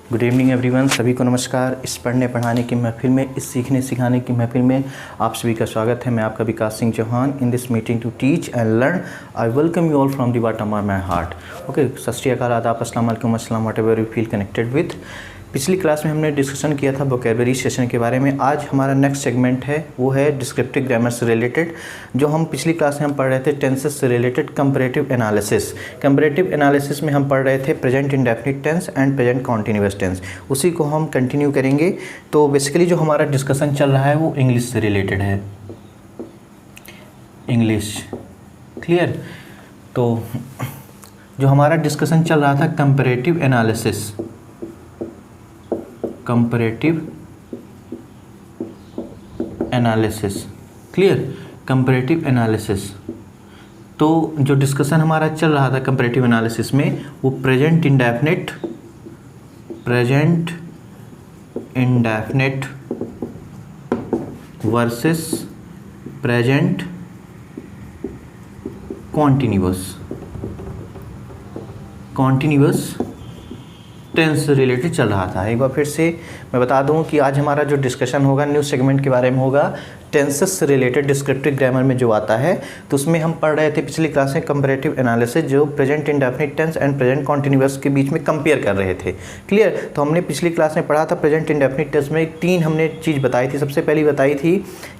Good evening everyone, सभी को नमस्कार। इस पढ़ने पढ़ाने की महफिल में, इस सीखने सिखाने की महफिल में आप सभी का स्वागत है। मैं आपका Vikas Singh Chauhan. In this meeting to teach and learn I welcome you all from the bottom of my heart. Okay, Sat Shri Akal, आदाब, अस्सलाम वालेकुम, अस्सलाम, whatever you feel connected with. पिछली क्लास में हमने डिस्कशन किया था वोकैबुलरी सेशन के बारे में। आज हमारा नेक्स्ट सेगमेंट है, वो है डिस्क्रिप्टिव ग्रामर से रिलेटेड। जो हम पिछली क्लास में हम पढ़ रहे थे टेंसेस से related comparative analysis. Comparative analysis में हम पढ़ रहे थे present indefinite tense and present continuous tense. उसी को हम कंटिन्यू करेंगे। तो बेसिकली जो हमारा डिस्कशन चल रहा है वो इंग्लिश से रिलेटेड है। English clear. तो जो हमारा डिस्कशन चल रहा था comparative analysis, comparative analysis, clear, comparative analysis. तो जो डिस्कशन हमारा चल रहा था कंपैरेटिव एनालिसिस में, वो present indefinite versus present continuous tense से रिलेटेड चल रहा था। एक बार फिर से मैं बता दूं कि आज हमारा जो डिस्कशन होगा न्यू सेगमेंट के बारे में होगा, टेंसेस से रिलेटेड डिस्क्रिप्टिव ग्रामर में जो आता है। तो उसमें हम पढ़ रहे थे पिछली क्लास में कंपैरेटिव एनालिसिस, जो present indefinite tense and present continuous के बीच में कंपेयर कर रहे थे। क्लियर। तो हमने पिछली क्लास में पढ़ा था प्रेजेंट इंडेफिनिट टेंस में तीन हमने चीज़ बताई थी। सबसे पहली बताई थी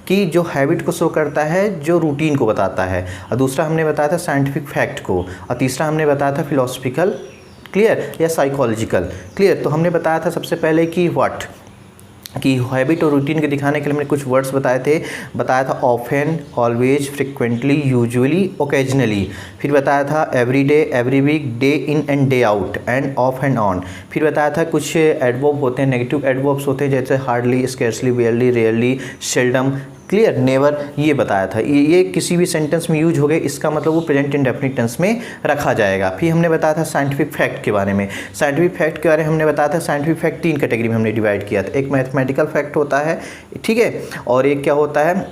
कि जो हैबिट को शो करता है, जो रूटीन को बताता है, और दूसरा हमने बताया था साइंटिफिक फैक्ट को, और तीसरा हमने बताया था फिलोसफिकल, क्लियर, या साइकोलॉजिकल। क्लियर। तो हमने बताया था सबसे पहले कि व्हाट, कि हैबिट और रूटीन के दिखाने के लिए हमने कुछ वर्ड्स बताया था often, always, frequently, usually, occasionally. फिर बताया था every day, every week, day in and day out, and off and on. फिर बताया था कुछ एडवर्ब होते हैं, नेगेटिव एडवर्ब्स होते हैं, जैसे hardly, scarcely, बेयरली, rarely, seldom, clear, never. ये बताया था ये किसी भी सेंटेंस में यूज हो गए, इसका मतलब वो प्रेजेंट इंडेफिनिट टेंस में रखा जाएगा। फिर हमने बताया था साइंटिफिक फैक्ट के बारे में। साइंटिफिक फैक्ट के बारे में हमने बताया था साइंटिफिक फैक्ट तीन कैटेगरी में हमने डिवाइड किया था। एक मैथमेटिकल फैक्ट होता है, ठीक है, और एक क्या होता है,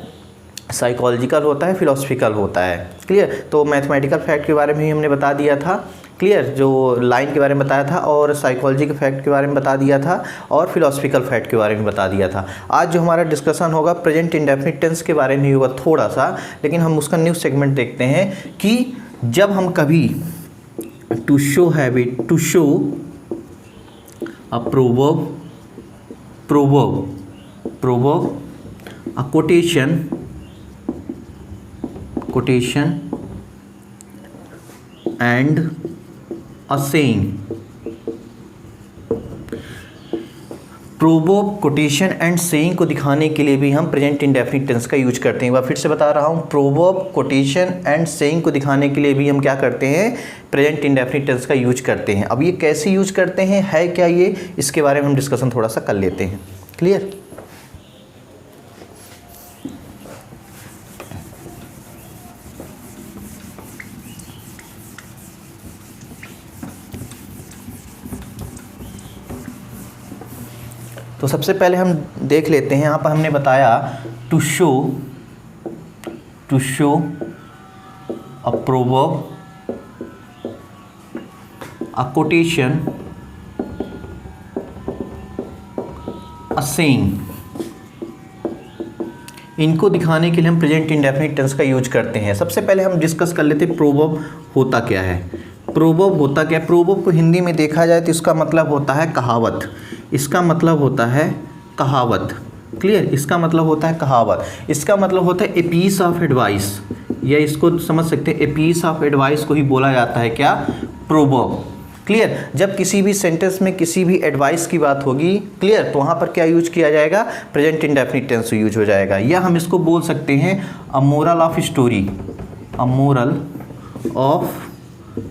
साइकोलॉजिकल होता है, फिलोसफिकल होता है। क्लियर। तो मैथमेटिकल फैक्ट के बारे में ही हमने बता दिया था, क्लियर, जो लाइन के बारे में बताया था, और साइकोलॉजी के फैक्ट के बारे में बता दिया था, और फिलोसफिकल फैक्ट के बारे में बता दिया था। आज जो हमारा डिस्कशन होगा प्रेजेंट इंडेफिनिट टेंस के बारे में होगा थोड़ा सा, लेकिन हम उसका न्यू सेगमेंट देखते हैं कि जब हम कभी to show habit, to show a proverb, a quotation and a saying. Proverb, quotation and saying को दिखाने के लिए भी हम प्रेजेंट इंडेफिनिट टेंस का यूज करते हैं। वह फिर से बता रहा हूँ, प्रोवर्ब, कोटेशन एंड सेइंग को दिखाने के लिए भी हम क्या करते हैं, प्रेजेंट इंडेफिनिट टेंस का यूज करते हैं। अब ये कैसे यूज करते हैं, है क्या ये, इसके बारे में हम डिस्कशन थोड़ा सा कर लेते हैं। क्लियर। तो सबसे पहले हम देख लेते हैं, यहाँ पर हमने बताया to show a proverb, a quotation, a saying. इनको दिखाने के लिए हम प्रेजेंट इंडेफिनिट टेंस का यूज करते हैं। सबसे पहले हम डिस्कस कर लेते हैं प्रोवर्ब होता क्या है। प्रोवर्ब होता क्या है? प्रोवर्ब को हिंदी में देखा जाए तो इसका मतलब होता है कहावत। इसका मतलब होता है कहावत। क्लियर। इसका मतलब होता है कहावत। इसका मतलब होता है ए पीस ऑफ एडवाइस, या इसको समझ सकते हैं ए पीस ऑफ एडवाइस को ही बोला जाता है क्या, प्रोवर्ब। क्लियर। जब किसी भी सेंटेंस में किसी भी एडवाइस की बात होगी, क्लियर, तो वहाँ पर क्या यूज किया जाएगा, प्रेजेंट इंडेफिनिट टेंस यूज हो जाएगा। या हम इसको बोल सकते हैं a moral of story, a moral of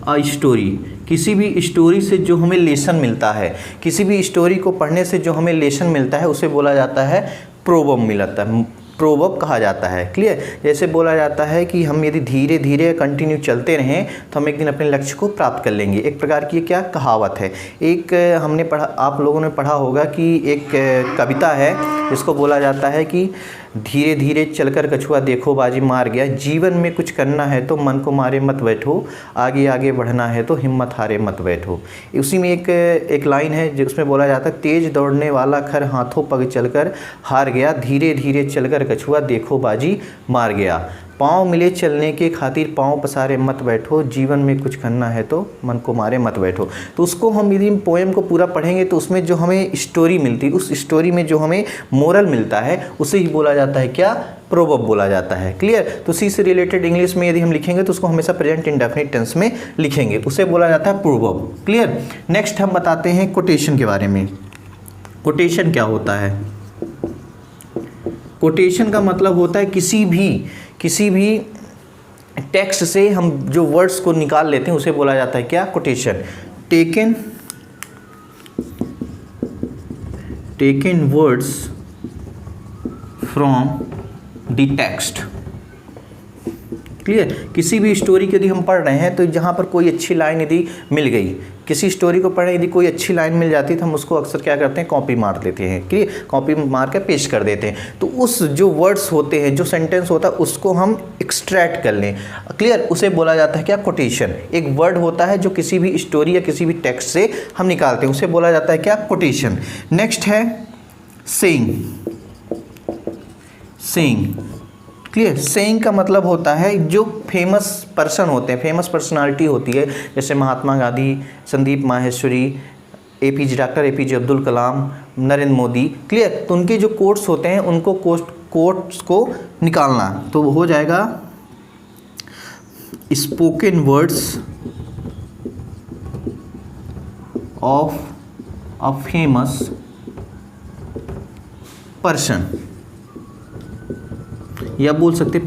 a story. किसी भी स्टोरी से जो हमें लेसन मिलता है, किसी भी स्टोरी को पढ़ने से जो हमें लेसन मिलता है, उसे बोला जाता है प्रोवर्ब, मिलता है, प्रोवर्ब कहा जाता है। क्लियर। जैसे बोला जाता है कि हम यदि धीरे धीरे कंटिन्यू चलते रहें तो हम एक दिन अपने लक्ष्य को प्राप्त कर लेंगे। एक प्रकार की क्या कहावत है। एक हमने पढ़ा, आप लोगों ने पढ़ा होगा कि एक कविता है जिसको बोला जाता है कि धीरे धीरे चलकर कछुआ देखो बाजी मार गया, जीवन में कुछ करना है तो मन को मारे मत बैठो, आगे आगे बढ़ना है तो हिम्मत हारे मत बैठो। उसी में एक लाइन है जिसमें बोला जाता है, तेज दौड़ने वाला खर हाथों पग चलकर हार गया, धीरे धीरे चलकर कछुआ देखो बाजी मार गया। पाँव मिले चलने के खातिर पाँव पसारे मत बैठो, जीवन में कुछ करना है तो मन को मारे मत बैठो। तो उसको हम यदि पोएम को पूरा पढ़ेंगे तो उसमें जो हमें स्टोरी मिलती है, उस स्टोरी में जो हमें मोरल मिलता है उसे ही बोला जाता है क्या, प्रोवर्ब बोला जाता है। क्लियर। तो उसी से रिलेटेड इंग्लिश में यदि हम लिखेंगे तो उसको हमेशा प्रेजेंट इंडेफिनिट टेंस में लिखेंगे, उसे बोला जाता है प्रोवर्ब। क्लियर। नेक्स्ट हम बताते हैं कोटेशन के बारे में। कोटेशन क्या होता है? कोटेशन का मतलब होता है किसी भी टेक्स्ट से हम जो वर्ड्स को निकाल लेते हैं उसे बोला जाता है क्या, quotation. Taken words from the text. Clear. किसी भी स्टोरी को यदि हम पढ़ रहे हैं तो जहाँ पर कोई अच्छी लाइन यदि मिल गई, किसी स्टोरी को पढ़े यदि कोई अच्छी लाइन मिल जाती है तो हम उसको अक्सर क्या करते हैं, कॉपी मार देते हैं। क्लियर। कॉपी मार के पेस्ट कर देते हैं। तो उस जो वर्ड्स होते हैं, जो सेंटेंस होता है उसको हम एक्सट्रैक्ट कर लें। क्लियर। उसे बोला जाता है क्या, कोटेशन। एक वर्ड होता है जो किसी भी स्टोरी या किसी भी टेक्स्ट से हम निकालते हैं, उसे बोला जाता है क्या, कोटेशन। नेक्स्ट है सेइंग। क्लियर। सेइंग का मतलब होता है जो फेमस पर्सन होते हैं, फेमस पर्सनालिटी होती है, जैसे Mahatma Gandhi, Sandeep Maheshwari, doctor APJ Abdul Kalam, Narendra Modi. Clear. तो उनके जो कोट्स होते हैं उनको कोट्स को निकालना, तो हो जाएगा spoken words of a famous person, या बोल सकते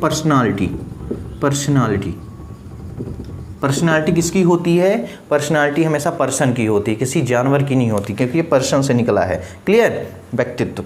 पर्सनालिटी किसकी होती है, पर्सनालिटी हमेशा पर्सन की होती है, किसी जानवर की नहीं होती, क्योंकि ये पर्सन से निकला है। क्लियर। व्यक्तित्व।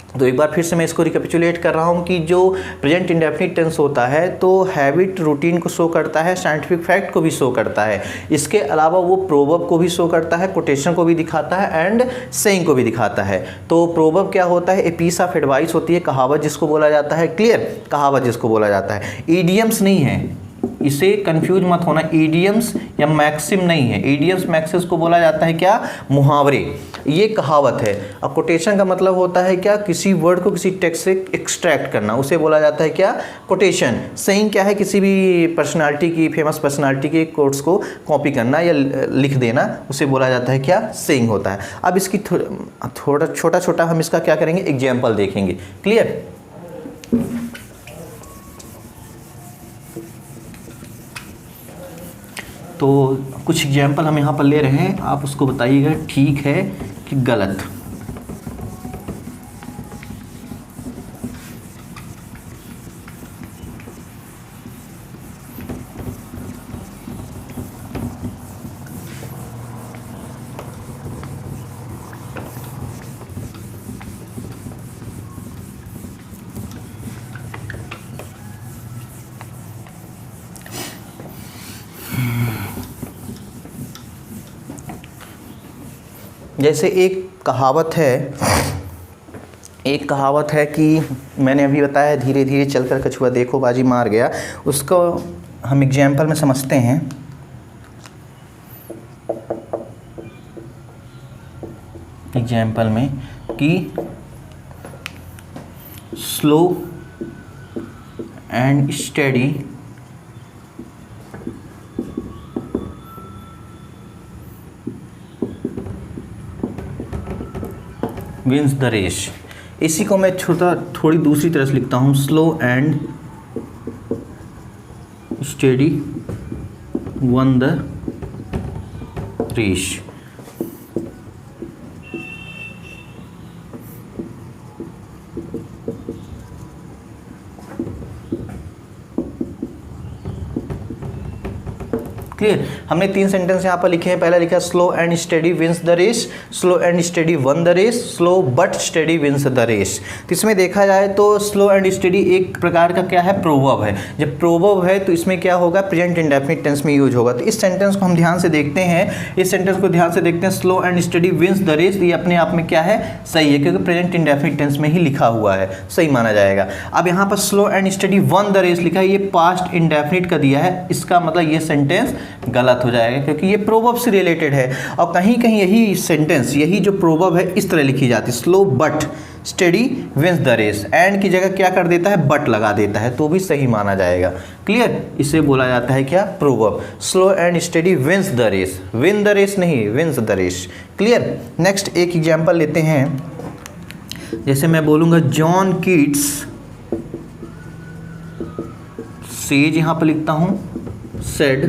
तो एक बार फिर से मैं इसको रिकैपिचुलेट कर रहा हूँ कि जो प्रेजेंट इंडेफिनिट टेंस होता है तो हैबिट, रूटीन को शो करता है, साइंटिफिक फैक्ट को भी शो करता है, इसके अलावा वो प्रोवर्ब को भी शो करता है, कोटेशन को भी दिखाता है एंड सेइंग को भी दिखाता है। तो प्रोवर्ब क्या होता है, ए पीस ऑफ एडवाइस होती है, कहावत जिसको बोला जाता है। क्लियर। कहावत जिसको बोला जाता है। ईडियम्स नहीं है, इसे कंफ्यूज मत होना, ईडियम्स या मैक्सिम नहीं है। ईडियम्स मैक्सिम्स को बोला जाता है क्या, मुहावरे। ये कहावत है। अब कोटेशन का मतलब होता है क्या, किसी वर्ड को किसी टेक्स्ट से एक्सट्रैक्ट करना, उसे बोला जाता है क्या, कोटेशन। सेइंग क्या है, किसी भी पर्सनालिटी की, फेमस पर्सनालिटी के कोट्स को कॉपी करना या लिख देना, उसे बोला जाता है क्या, सेइंग होता है। अब इसकी थोड़ा छोटा हम इसका क्या करेंगे, एग्जाम्पल देखेंगे। क्लियर। तो कुछ एग्जाम्पल हम यहाँ पर ले रहे हैं, आप उसको बताइएगा ठीक है कि गलत। जैसे एक कहावत है कि मैंने अभी बताया, धीरे धीरे चलकर कछुआ देखो बाजी मार गया। उसको हम एग्जाम्पल में समझते हैं। एग्जाम्पल में कि slow and steady wins the race. इसी को मैं थोड़ी दूसरी तरह से लिखता हूँ, slow and steady won the race. Clear. हमने 3 सेंटेंस यहाँ पर लिखे हैं। पहला लिखा slow and study wins the race, slow and steady won the race, slow but steady wins the race. तो इसमें देखा जाए तो स्लो एंड स्टडी एक प्रकार का क्या है, प्रोवर्ब है। जब प्रोवर्ब है तो इसमें क्या होगा, प्रेजेंट इंडेफिनिट टेंस में यूज होगा। तो इस सेंटेंस को हम ध्यान से देखते हैं, इस सेंटेंस को ध्यान से देखते हैं, slow and study wins the race. ये अपने आप में क्या है, सही है, क्योंकि प्रेजेंट इंडेफिनिट टेंस में ही लिखा हुआ है, सही माना जाएगा। अब यहाँ पर slow and steady won the race लिखा है, ये पास्ट इंडेफिनिट का दिया है, इसका मतलब ये सेंटेंस गलत हो जाएगा, क्योंकि ये प्रोवर्ब से रिलेटेड है। और कहीं कहीं यही सेंटेंस, यही जो प्रोवर्ब है इस तरह लिखी जाती है, slow but steady wins the race. And की जगह क्या कर देता है, बट लगा देता है, तो भी सही माना जाएगा। क्लियर, इसे बोला जाता है क्या, proverb. Slow and study wins the race, win the race नहीं, wins the race. Clear. Next एक एग्जांपल लेते हैं। जैसे मैं बोलूंगा जॉन कीट्स सेज, यहां पर लिखता हूं said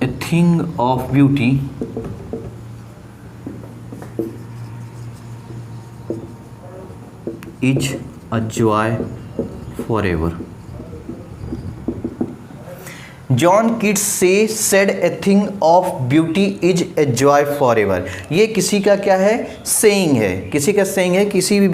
a thing of beauty is a joy forever. John Keats से said a thing of beauty is a joy forever. ये किसी का क्या है, सेइंग है, किसी का सेइंग है, किसी भी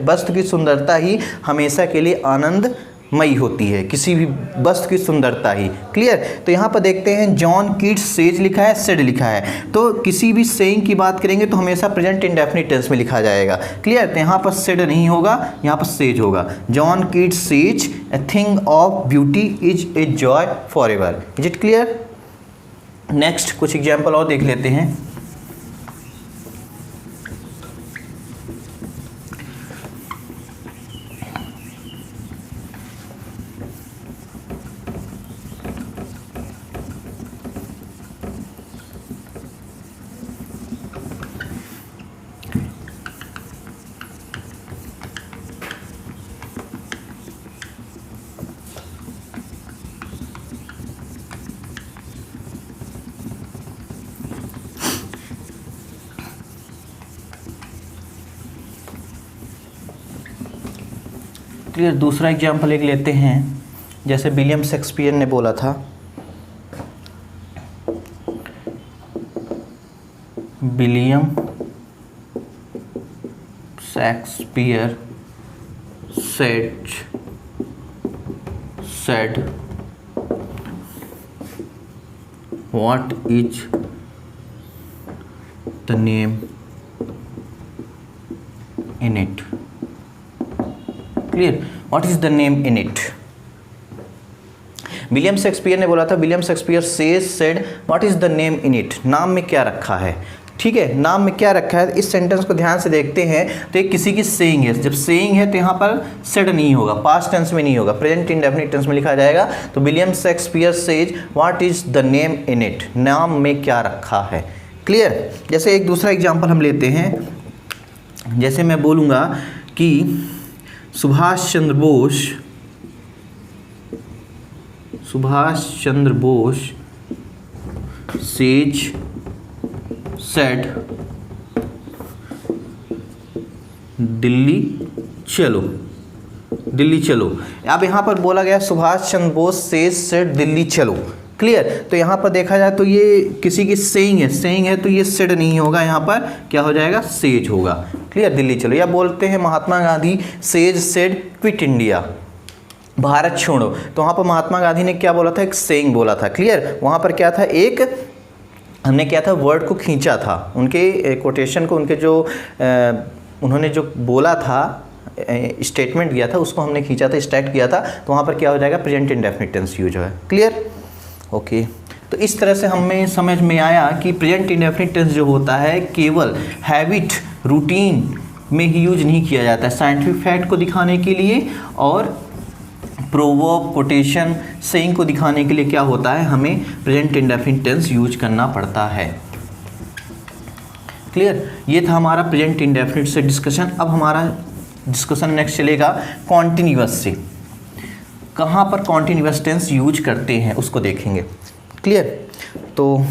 वस्तु की सुंदरता ही हमेशा के लिए आनंदमयी होती है, किसी भी वस्तु की सुंदरता ही। क्लियर। तो यहाँ पर देखते हैं जॉन कीट्स सेज लिखा है, सेड लिखा है, तो किसी भी सेइंग की बात करेंगे तो हमेशा प्रेजेंट इंडेफिनिट टेंस में लिखा जाएगा। क्लियर। तो यहाँ पर सेड नहीं होगा, यहाँ पर सेज होगा। John Keats says A thing of beauty is a joy for ever. Is it clear. Next कुछ एग्जाम्पल और देख लेते हैं। क्लियर। दूसरा एग्जाम्पल एक लेते हैं। जैसे विलियम शेक्सपियर ने बोला था, William Shakespeare said what is the name in it। Clear. What is the name in it. William Shakespeare ने बोला था, William Shakespeare said what is the name in it. नाम में क्या रखा है, ठीक है, नाम में क्या रखा है। इस सेंटेंस को ध्यान से देखते हैं तो एक किसी की सेइंग है। जब सेइंग है तो यहाँ पर सेड नहीं होगा, पास्ट टेंस में नहीं होगा, प्रेजेंट इंडेफिनिट टेंस में लिखा जाएगा। तो William Shakespeare says what is the name in it, नाम में क्या रखा है। क्लियर। जैसे एक दूसरा एग्जाम्पल हम लेते हैं। जैसे मैं बोलूँगा कि सुभाष चंद्र बोस सेड दिल्ली चलो। अब यहाँ पर बोला गया सुभाष चंद्र बोस सेड दिल्ली चलो। क्लियर। तो यहाँ पर देखा जाए तो ये किसी की सेइंग है तो ये सेड नहीं होगा, यहाँ पर क्या हो जाएगा, सेज होगा। क्लियर। दिल्ली चलो। या बोलते हैं Mahatma Gandhi said quit India, Bharat छोड़ो। तो वहाँ पर महात्मा गांधी ने क्या बोला था, एक सेइंग बोला था। क्लियर। वहाँ पर क्या था, एक हमने क्या था, वर्ड को खींचा था, उनके कोटेशन को, उनके जो उन्होंने जो बोला था, स्टेटमेंट दिया था, उसको हमने खींचा था, स्ट्रैक्ट किया था। तो वहाँ पर क्या हो जाएगा, प्रेजेंट इंडेफिनिट टेंस यूज है। क्लियर। ओके। तो इस तरह से हमें समझ में आया कि प्रेजेंट इंडेफिनिट टेंस जो होता है केवल हैबिट, रूटीन में ही यूज नहीं किया जाता है, साइंटिफिक फैक्ट को दिखाने के लिए और प्रोवर्ब, कोटेशन, सेइंग को दिखाने के लिए क्या होता है, हमें प्रेजेंट इंडेफिनिट टेंस यूज करना पड़ता है। क्लियर। ये था हमारा प्रेजेंट इंडेफिनिट से डिस्कशन। अब हमारा डिस्कशन नेक्स्ट चलेगा कॉन्टिन्यूअस से। कहाँ पर कॉन्टिन्यूअस टेंस यूज करते हैं उसको देखेंगे। क्लियर। तो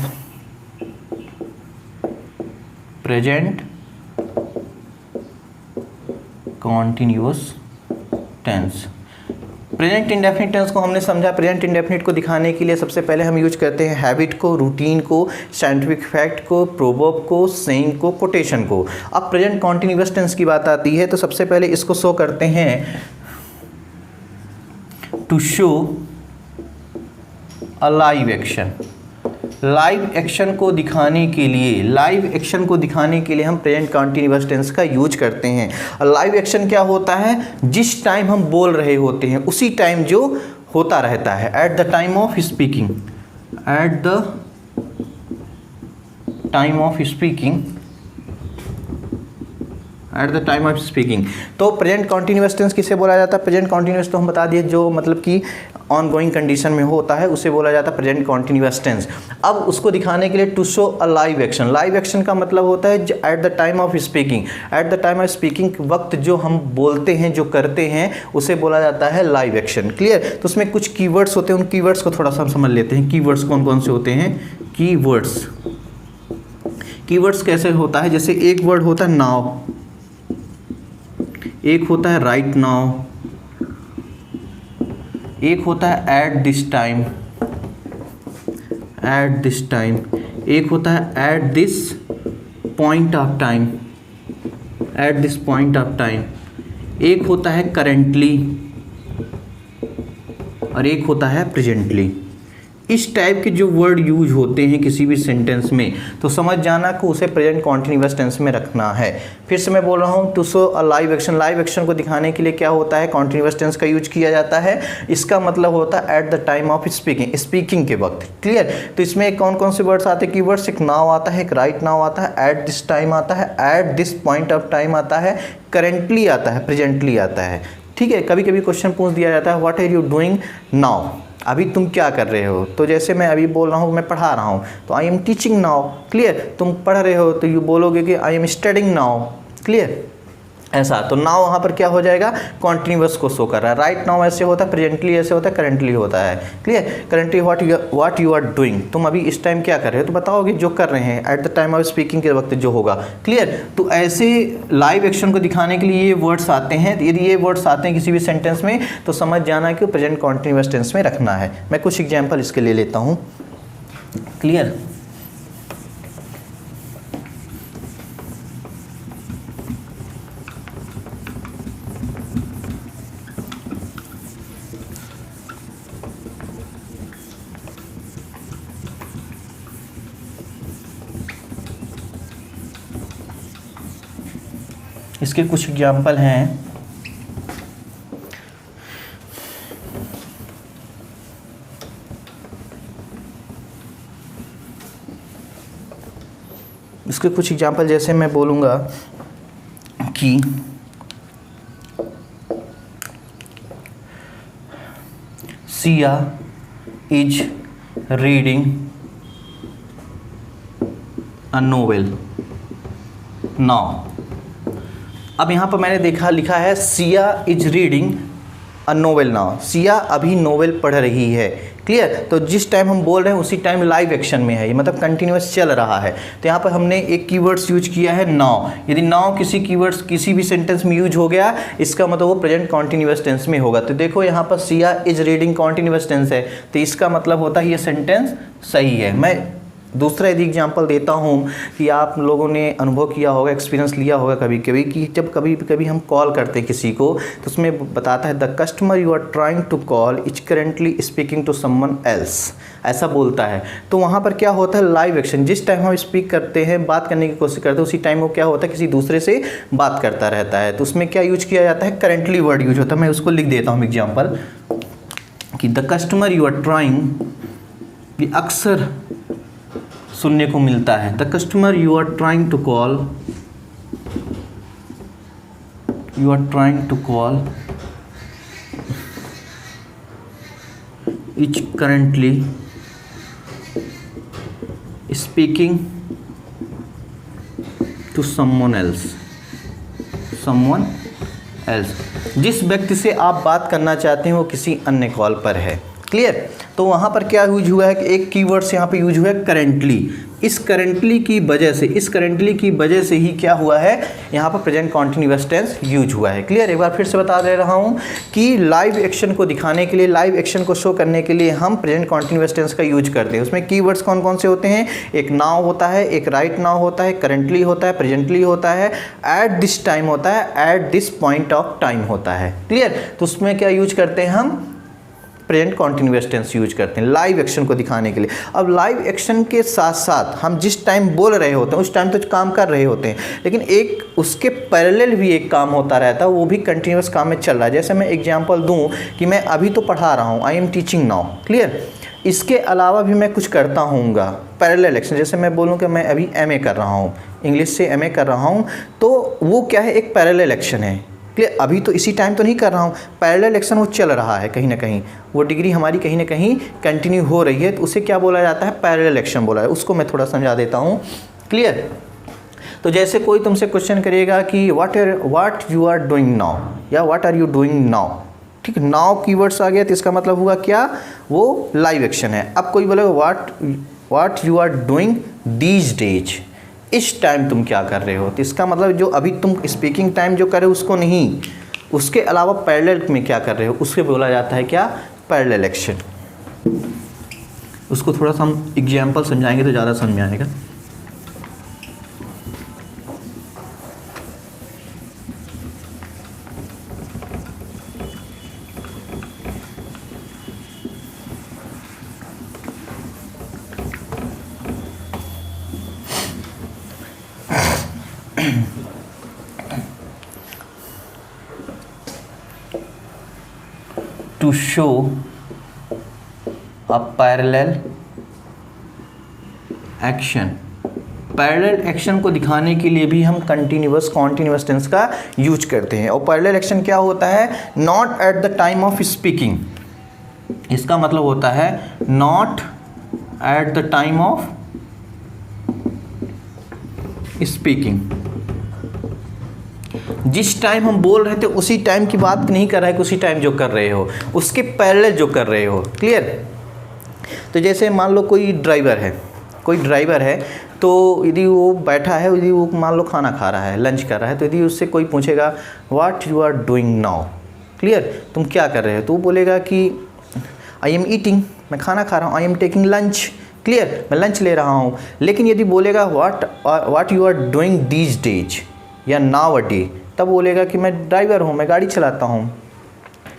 present continuous tense present indefinite tense को हमने समझा। प्रेजेंट इंडेफिनिट को दिखाने के लिए सबसे पहले हम यूज करते हैं हैबिट को, रूटीन को, साइंटिफिक फैक्ट को, प्रोवर्ब को, सेइंग को, कोटेशन को। अब प्रेजेंट कॉन्टिन्यूअस टेंस की बात आती है तो सबसे पहले इसको शो करते हैं, to show a live action. Live action को दिखाने के लिए हम प्रेजेंट कॉन्टिन्यूअस टेंस का यूज करते हैं। लाइव एक्शन क्या होता है? जिस टाइम हम बोल रहे होते हैं उसी टाइम जो होता रहता है, at the time of speaking, at the time of speaking, at the time of speaking. तो प्रेजेंट कॉन्टिन्यूअस टेंस किसे बोला जाता है? प्रेजेंट कॉन्टिन्यूअस तो हम बता दिए जो मतलब कि ऑन गोइंग कंडीशन में होता है उसे बोला जाता है प्रेजेंट कॉन्टिन्यूअस टेंस। अब उसको दिखाने के लिए to show a live action. Live action का मतलब होता है at the time of speaking. At the time of speaking वक्त जो हम बोलते हैं, जो करते हैं, उसे बोला जाता है लाइव एक्शन। क्लियर? तो उसमें कुछ कीवर्ड्स होते हैं, उन कीवर्ड्स को थोड़ा सा हम समझ लेते हैं। कीवर्ड्स कौन कौन से होते हैं? कीवर्ड्स, कीवर्ड्स कैसे होता है? जैसे एक वर्ड होता है नाउ, एक होता है राइट नाउ, एक होता है at this time, at this time, एक होता है at this point of time, at this point of time, एक होता है करेंटली और एक होता है प्रेजेंटली। इस टाइप के जो वर्ड यूज होते हैं किसी भी सेंटेंस में तो समझ जाना कि उसे प्रेजेंट कॉन्टिन्यूअस टेंस में रखना है। फिर से मैं बोल रहा हूँ to show a live action. Live action को दिखाने के लिए क्या होता है? कॉन्टिन्यूअस टेंस का यूज किया जाता है। इसका मतलब होता है at the time of speaking, speaking के वक्त। क्लियर? तो इसमें कौन कौन से वर्ड्स आते हैं कीवर्ड्स? एक नाउ आता है, एक राइट नाउ आता है, एट दिस टाइम आता है, at this point of time आता है, करेंटली आता है, प्रेजेंटली आता है। ठीक है? कभी कभी क्वेश्चन पूछ दिया जाता है what are you doing now, अभी तुम क्या कर रहे हो? तो जैसे मैं अभी बोल रहा हूँ मैं पढ़ा रहा हूँ तो I am teaching now. Clear? तुम पढ़ रहे हो तो यू बोलोगे कि I am studying now. Clear? ऐसा तो नाउ वहाँ पर क्या हो जाएगा? कॉन्टिन्यूअस को शो कर रहा है। राइट नाउ ऐसे होता है, प्रेजेंटली ऐसे होता है, करेंटली होता है। Clear? Currently what you are doing, तुम अभी इस टाइम क्या कर रहे हो? तो बताओगे जो कर रहे हैं, eight the time of speaking के वक्त जो होगा। क्लियर? तो ऐसे लाइव एक्शन को दिखाने के लिए ये वर्ड्स आते हैं। यदि ये वर्ड्स आते हैं किसी भी सेंटेंस में तो समझ जाना कि प्रेजेंट कॉन्टिन्यूअस टेंस में रखना है। मैं कुछ एग्जाम्पल इसके ले लेता हूँ। क्लियर? इसके कुछ एग्जाम्पल हैं। इसके कुछ एग्जाम्पल जैसे मैं बोलूँगा कि Siya is reading a novel now. अब यहाँ पर मैंने लिखा है Siya is reading a novel now. Siya अभी नोवेल पढ़ रही है। क्लियर? तो जिस टाइम हम बोल रहे हैं उसी टाइम लाइव एक्शन में है, ये मतलब कंटिन्यूअस चल रहा है। तो यहाँ पर हमने एक कीवर्ड्स यूज किया है नाउ। यदि नाउ किसी कीवर्ड्स किसी भी सेंटेंस में यूज हो गया इसका मतलब वो प्रेजेंट कॉन्टिन्यूअस टेंस में होगा। तो देखो यहाँ पर Siya is reading continuous tense है तो इसका मतलब होता है ये सेंटेंस सही है। मैं दूसरा यदि एग्जाम्पल देता हूँ कि आप लोगों ने अनुभव किया होगा, एक्सपीरियंस लिया होगा कभी कभी कि जब कभी कभी हम कॉल करते हैं किसी को तो उसमें बताता है the customer you are trying to call is currently speaking to someone else, ऐसा बोलता है। तो वहाँ पर क्या होता है? Live action. जिस टाइम हम स्पीक करते हैं, बात करने की कोशिश करते हैं, उसी टाइम वो क्या होता है? किसी दूसरे से बात करता रहता है। तो उसमें क्या यूज किया जाता है? करेंटली वर्ड यूज होता है। मैं उसको लिख देता हूँ एग्जाम्पल कि the customer you are trying, ये अक्सर सुनने को मिलता है। The customer you are trying to call, you are trying to call is currently speaking to someone else, someone else. जिस व्यक्ति से आप बात करना चाहते हैं वो किसी अन्य कॉल पर है। क्लियर? तो वहाँ पर क्या यूज हुआ है कि एक कीवर्ड्स यहाँ पे यूज हुआ है करेंटली। इस करेंटली की वजह से ही क्या हुआ है, यहाँ पर प्रेजेंट कॉन्टिन्यूअस टेंस यूज हुआ है। क्लियर। एक बार फिर से बता दे रहा हूँ कि लाइव एक्शन को दिखाने के लिए, लाइव एक्शन को शो करने के लिए हम प्रेजेंट कॉन्टिन्यूअस टेंस का यूज करते हैं। उसमें कीवर्ड्स कौन कौन से होते हैं, एक नाउ होता है, एक राइट नाउ होता है, करेंटली होता है, प्रेजेंटली होता है, एट दिस टाइम होता है, at this point of time होता है। क्लियर। तो उसमें क्या यूज करते हैं हम, प्रेजेंट कॉन्टिन्यूअस टेंस यूज करते हैं लाइव एक्शन को दिखाने के लिए। अब लाइव एक्शन के साथ साथ हम जिस टाइम बोल रहे होते हैं उस टाइम तो काम कर रहे होते हैं, लेकिन एक उसके पैरेलल भी एक काम होता रहता है, वो भी कंटिन्यूअस काम में चल रहा है। जैसे मैं एग्जांपल दूं कि मैं अभी तो पढ़ा रहा हूँ, I am teaching now. Clear. इसके अलावा भी मैं कुछ करता हूँगा पैरेलल एक्शन। जैसे मैं बोलूँ कि मैं अभी एमए कर रहा हूँ, इंग्लिश से एमए कर रहा हूँ, तो वो क्या है, एक पैरेलल एक्शन है। क्लियर। अभी तो इसी टाइम तो नहीं कर रहा हूँ, पैरेलल एक्शन वो चल रहा है कहीं ना कहीं, वो डिग्री हमारी कहीं ना कहीं कंटिन्यू हो रही है, तो उसे क्या बोला जाता है, पैरेलल एक्शन बोला है। उसको मैं थोड़ा समझा देता हूँ। क्लियर। तो जैसे कोई तुमसे क्वेश्चन करेगा कि what you are doing now, या what are you doing now. ठीक है, नाउ कीवर्ड्स आ गया तो इसका मतलब हुआ क्या, वो लाइव एक्शन है। अब कोई बोलेगा what you are doing these days, इस टाइम तुम क्या कर रहे हो, तो इसका मतलब जो अभी तुम स्पीकिंग टाइम जो कर रहे हो उसको नहीं, उसके अलावा पैरेलल में क्या कर रहे हो, उसके बोला जाता है क्या, पैरेलल एक्शन। उसको थोड़ा सा हम एग्जाम्पल समझाएंगे तो ज़्यादा समझ में आएगा। To show a parallel action, parallel action को दिखाने के लिए भी हम कॉन्टिन्यूअस टेंस का यूज करते हैं। और पैरेलल एक्शन क्या होता है, not at the time of speaking. इसका मतलब होता है not at the time of speaking. जिस टाइम हम बोल रहे थे उसी टाइम की बात नहीं कर रहा है कि उसी टाइम जो कर रहे हो, उसके पैरेलल जो कर रहे हो। क्लियर। तो जैसे मान लो कोई ड्राइवर है, तो यदि वो बैठा है, यदि वो मान लो खाना खा रहा है, लंच कर रहा है, तो यदि उससे कोई पूछेगा what you are doing now. Clear. तुम क्या कर रहे हो, तो वो बोलेगा कि आई एम ईटिंग, मैं खाना खा रहा हूँ, I am taking lunch. Clear, मैं लंच ले रहा हूँ। लेकिन यदि बोलेगा what you are doing these days या नाउ अ डे, तब बोलेगा कि मैं ड्राइवर हूँ, मैं गाड़ी चलाता हूँ।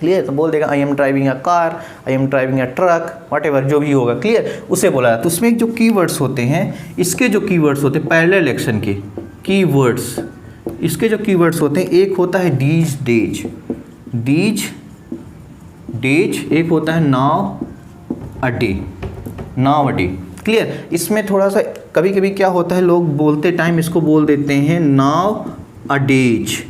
क्लियर। तो बोल देगा I am driving a car, I am driving a truck, what ever जो भी होगा। क्लियर, उसे बोला। तो उसमें जो कीवर्ड्स होते हैं, इसके जो कीवर्ड्स होते हैं पैरेलल एक्शन के कीवर्ड्स, इसके जो कीवर्ड्स होते हैं, एक होता है दीज डेज, एक होता है नाउ अ डे। क्लियर। इसमें थोड़ा सा कभी कभी क्या होता है, लोग बोलते टाइम इसको बोल देते हैं नाउ अ डेज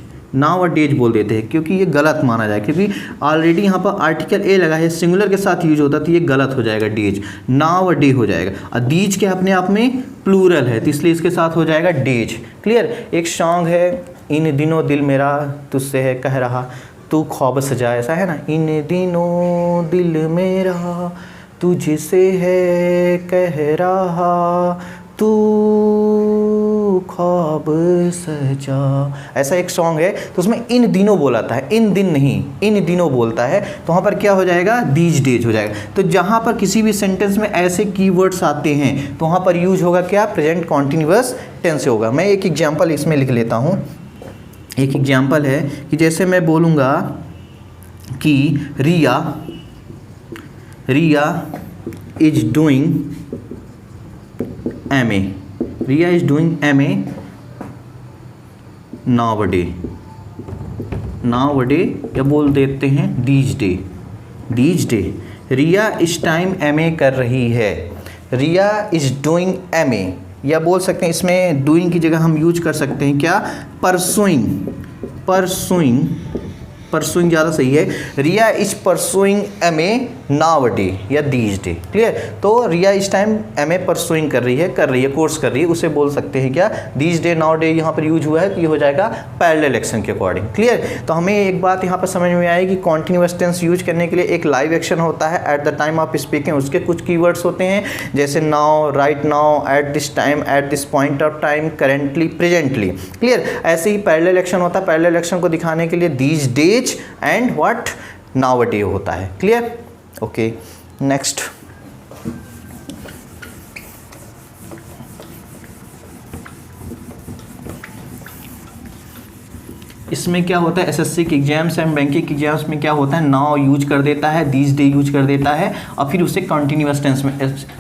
बोल देते हैं, क्योंकि ये गलत माना जाए, क्योंकि ऑलरेडी यहाँ पर आर्टिकल ए लगा है, सिंगुलर के साथ यूज होता, तो ये गलत हो जाएगा, डेज, नाउ अ डे हो जाएगा। और दीज के अपने आप में प्लूरल है, तो इसलिए इसके साथ हो जाएगा डेज। क्लियर। एक सॉन्ग है, इन दिनों दिल मेरा तुझसे है कह रहा, तू ख्वाब सजा, ऐसा है ना, इन दिनों दिल मेरा तुझसे है कह रहा, तू ख्वाब सजा, ऐसा एक सॉन्ग है। तो उसमें इन दिनों बोलाता है, इन दिन नहीं, इन दिनों बोलता है, तो वहाँ पर क्या हो जाएगा, दीज डेज हो जाएगा। तो जहाँ पर किसी भी सेंटेंस में ऐसे कीवर्ड्स आते हैं तो वहाँ पर यूज होगा क्या, प्रेजेंट कॉन्टिन्यूअस टेंस होगा। मैं एक एग्जांपल इसमें लिख लेता हूँ। एक एग्जांपल है कि जैसे मैं बोलूँगा कि Riya is doing MA, Riya is doing MA now a day, या बोल देते हैं दीज डे। रिया इस टाइम एमए कर रही है, रिया इज डूइंग एमए, या बोल सकते हैं इसमें डूइंग की जगह हम यूज कर सकते हैं क्या, परसुइंग ज़्यादा सही है। Riya is pursuing MA now day या दीज डे। क्लियर। तो रिया इस टाइम एमए परसुइंग कर रही है कोर्स कर रही है, उसे बोल सकते हैं क्या, दीज डे नाउ डे यहाँ पर यूज हुआ है तो ये हो जाएगा पैरेलल एक्शन के अकॉर्डिंग। क्लियर। तो हमें एक बात यहाँ पर समझ में आई कि कॉन्टिन्यूअस टेंस यूज करने के लिए एक लाइव एक्शन होता है at the time of speaking, उसके कुछ कीवर्ड्स होते हैं जैसे now, right now, at this time, at this point of time, currently, presently. Clear. ऐसे ही पैरेलल एक्शन होता है, पैरेलल एक्शन को दिखाने के लिए these days and what, now day होता है। क्लियर। Okay, next. इसमें क्या होता है, एसएससी के एग्जाम्स एंड बैंकिंग के एग्जाम्स में क्या होता है, नाउ यूज कर देता है, दीज डे यूज कर देता है और फिर उसे कंटिन्यूअस टेंस में,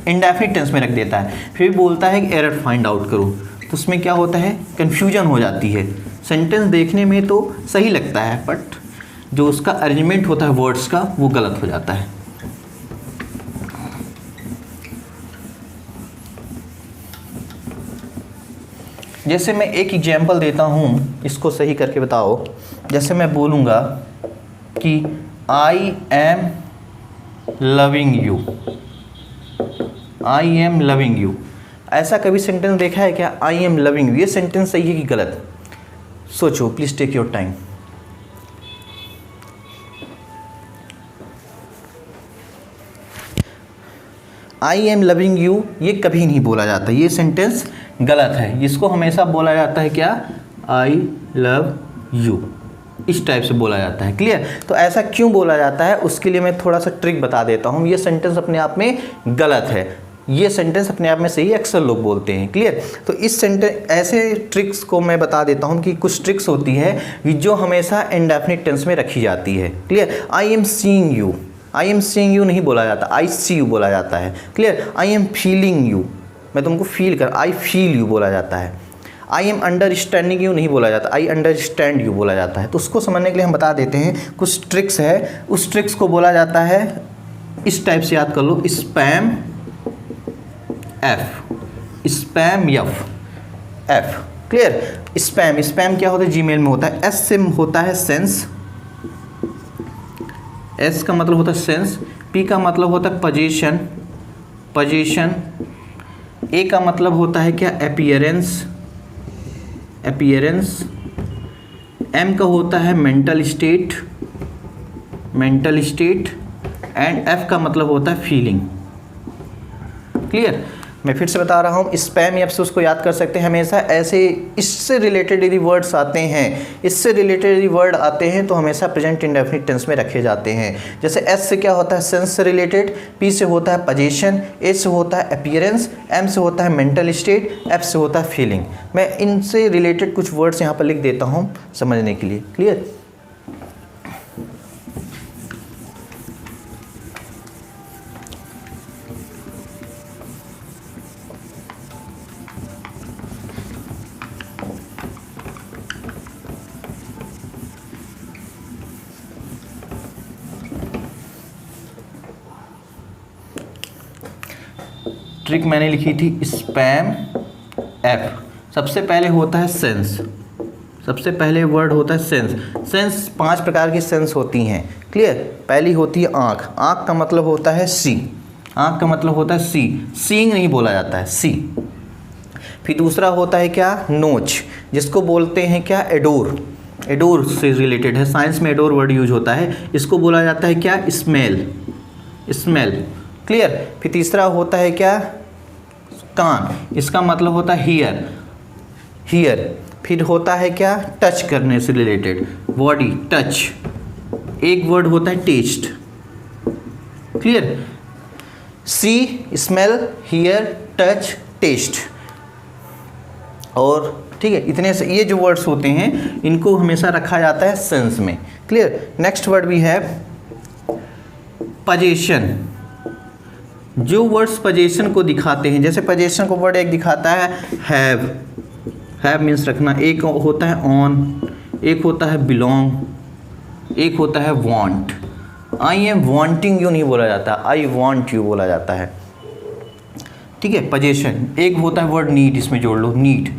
इंडेफिनिट टेंस में रख देता है, फिर बोलता है कि एरर फाइंड आउट करो। तो उसमें क्या होता है, कन्फ्यूजन हो जाती है। सेंटेंस देखने में तो सही लगता है बट जो उसका अरेंजमेंट होता है वर्ड्स का वो गलत हो जाता है। जैसे मैं एक एग्जाम्पल देता हूँ, इसको सही करके बताओ। जैसे मैं बोलूँगा कि I am loving you, I am loving you, ऐसा कभी सेंटेंस देखा है क्या, आई एम लविंग यू, ये सेंटेंस सही है कि गलत? सोचो, please take your time. I am loving you ये कभी नहीं बोला जाता, ये सेंटेंस गलत है। इसको हमेशा बोला जाता है क्या, आई लव यू, इस टाइप से बोला जाता है। क्लियर। तो ऐसा क्यों बोला जाता है उसके लिए मैं थोड़ा सा ट्रिक बता देता हूँ। ये सेंटेंस अपने आप में गलत है, ये सेंटेंस अपने आप में सही है, अक्सर लोग बोलते हैं। क्लियर। तो इस सेंटेंस, ऐसे ट्रिक्स को मैं बता देता हूँ कि कुछ ट्रिक्स होती है जो हमेशा इंडेफिनिट टेंस में रखी जाती है। Clear. I am seeing you, I am seeing you नहीं बोला जाता, आई सी यू बोला जाता है। Clear. I am feeling you, मैं तुमको फील कर, आई फील यू बोला जाता है। आई एम अंडरस्टैंडिंग यू नहीं बोला जाता, आई अंडरस्टैंड यू बोला जाता है। तो उसको समझने के लिए हम बता देते हैं, कुछ ट्रिक्स है, उस ट्रिक्स को बोला जाता है, इस टाइप से याद कर लो, spam F, spam F, F. Clear. Spam, spam क्या होता है, जीमेल में होता है। एस से होता है सेंस, एस का मतलब होता है सेंस, पी का मतलब होता है पोजीशन, पोजीशन, ए का मतलब होता है क्या, अपीयरेंस, अपीयरेंस, एम का होता है mental state, mental state, and F का मतलब होता है फीलिंग। क्लियर। मैं फिर से बता रहा हूँ, स्पैम एफ से उसको याद कर सकते हैं हमेशा। ऐसे इससे रिलेटेड यदि वर्ड्स आते हैं, इससे रिलेटेड यदि वर्ड आते हैं तो हमेशा प्रेजेंट इंडेफिनिट टेंस में रखे जाते हैं। जैसे एस से क्या होता है, सेंस से रिलेटेड, पी से होता है पोजीशन, ए से होता है अपीयरेंस, एम से होता है मेंटल स्टेट, एफ से होता है फीलिंग। मैं इनसे रिलेटेड कुछ वर्ड्स यहाँ पर लिख देता हूँ समझने के लिए। क्लियर। ट्रिक मैंने लिखी थी स्पैम एफ। सबसे पहले होता है सेंस, सबसे पहले वर्ड होता है सेंस। सेंस 5 प्रकार की सेंस होती हैं। क्लियर। पहली होती है आँख, आँख का मतलब होता है सी, आँख का मतलब होता है सी, सीइंग नहीं बोला जाता है, सी। फिर दूसरा होता है क्या, नोच, जिसको बोलते हैं क्या, एडोर, एडोर से रिलेटेड है, साइंस में एडोर वर्ड यूज होता है। इसको बोला जाता है क्या, स्मेल, स्मेल। क्लियर। फिर तीसरा होता है क्या, कान, इसका मतलब होता है हियर, हियर। फिर होता है क्या, टच करने से रिलेटेड, बॉडी टच। एक वर्ड होता है taste. Clear. See, smell, hear, touch, taste. और ठीक है, इतने से ये जो वर्ड्स होते हैं इनको हमेशा रखा जाता है सेंस में। क्लियर। नेक्स्ट वर्ड भी है पोजीशन। जो वर्ड्स पोजीशन को दिखाते हैं, जैसे पोजीशन को वर्ड एक दिखाता है हैव, हैव मीन्स रखना, एक होता है ऑन, एक होता है बिलोंग, एक होता है want. I am wanting you नहीं बोला जाता, आई वांट यू बोला जाता है। ठीक है, पोजीशन। एक होता है वर्ड नीड, इसमें जोड़ लो, नीड।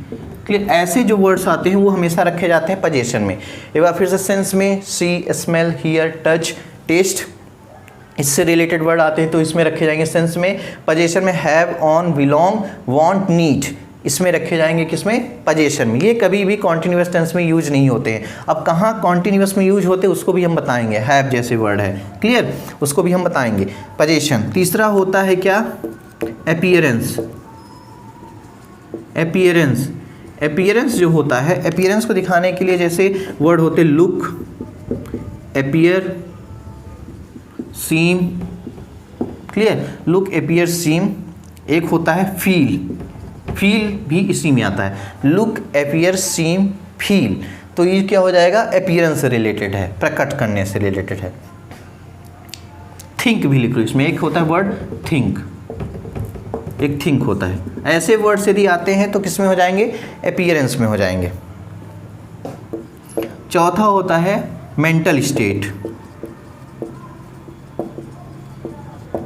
क्लियर। ऐसे जो वर्ड्स आते हैं वो हमेशा रखे जाते हैं पोजीशन में। एक बार फिर से सेंस में सी, स्मेल, हियर, टच, टेस्ट, इससे रिलेटेड वर्ड आते हैं तो इसमें रखे जाएंगे सेंस में। पोजीशन में have, on, belong, want, need, इसमें रखे जाएंगे किसमें, पोजीशन में। ये कभी भी कॉन्टिन्यूअस टेंस में यूज नहीं होते हैं। अब कहाँ कॉन्टिन्यूअस में यूज होते हैं उसको भी हम बताएंगे, हैव जैसे वर्ड है, क्लियर, उसको भी हम बताएंगे। पोजीशन। तीसरा होता है क्या, अपीयरेंस। अपीयरेंस, अपीयरेंस जो होता है, अपीयरेंस को दिखाने के लिए जैसे वर्ड होते लुक, अपीयर, सीम, क्लियर, लुक, अपीयर, सीम। एक होता है फील, फील भी इसी में आता है, लुक, अपीयर, सीम, फील। तो ये क्या हो जाएगा, अपीयरेंस से रिलेटेड है, प्रकट करने से रिलेटेड है। थिंक भी लिख लो इसमें, एक होता है वर्ड थिंक, एक थिंक होता है। ऐसे वर्ड्स यदि आते हैं तो किस में हो जाएंगे, अपीयरेंस में हो जाएंगे। चौथा होता है mental state.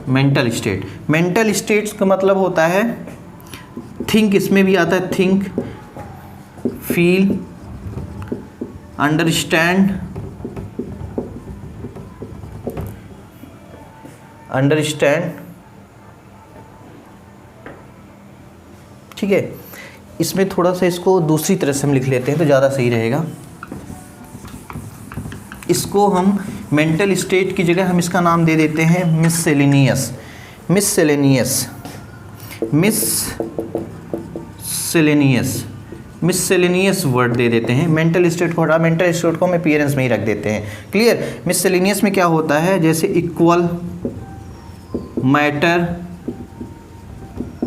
Mental state, mental states का मतलब होता है थिंक, इसमें भी आता है थिंक, फील, अंडरस्टैंड, अंडरस्टैंड, ठीक है। इसमें थोड़ा सा इसको दूसरी तरह से हम लिख लेते हैं तो ज़्यादा सही रहेगा। इसको हम मेंटल स्टेट की जगह हम इसका नाम दे देते हैं मिससेलेनियस। मिससेलेनियस, मिससेलेनियस, मिससेलेनियस वर्ड दे देते हैं। मेंटल स्टेट को हटा, मेंटल स्टेट को हम अपीयरेंस में ही रख देते हैं, क्लियर। मिससेलेनियस में क्या होता है, जैसे इक्वल, मैटर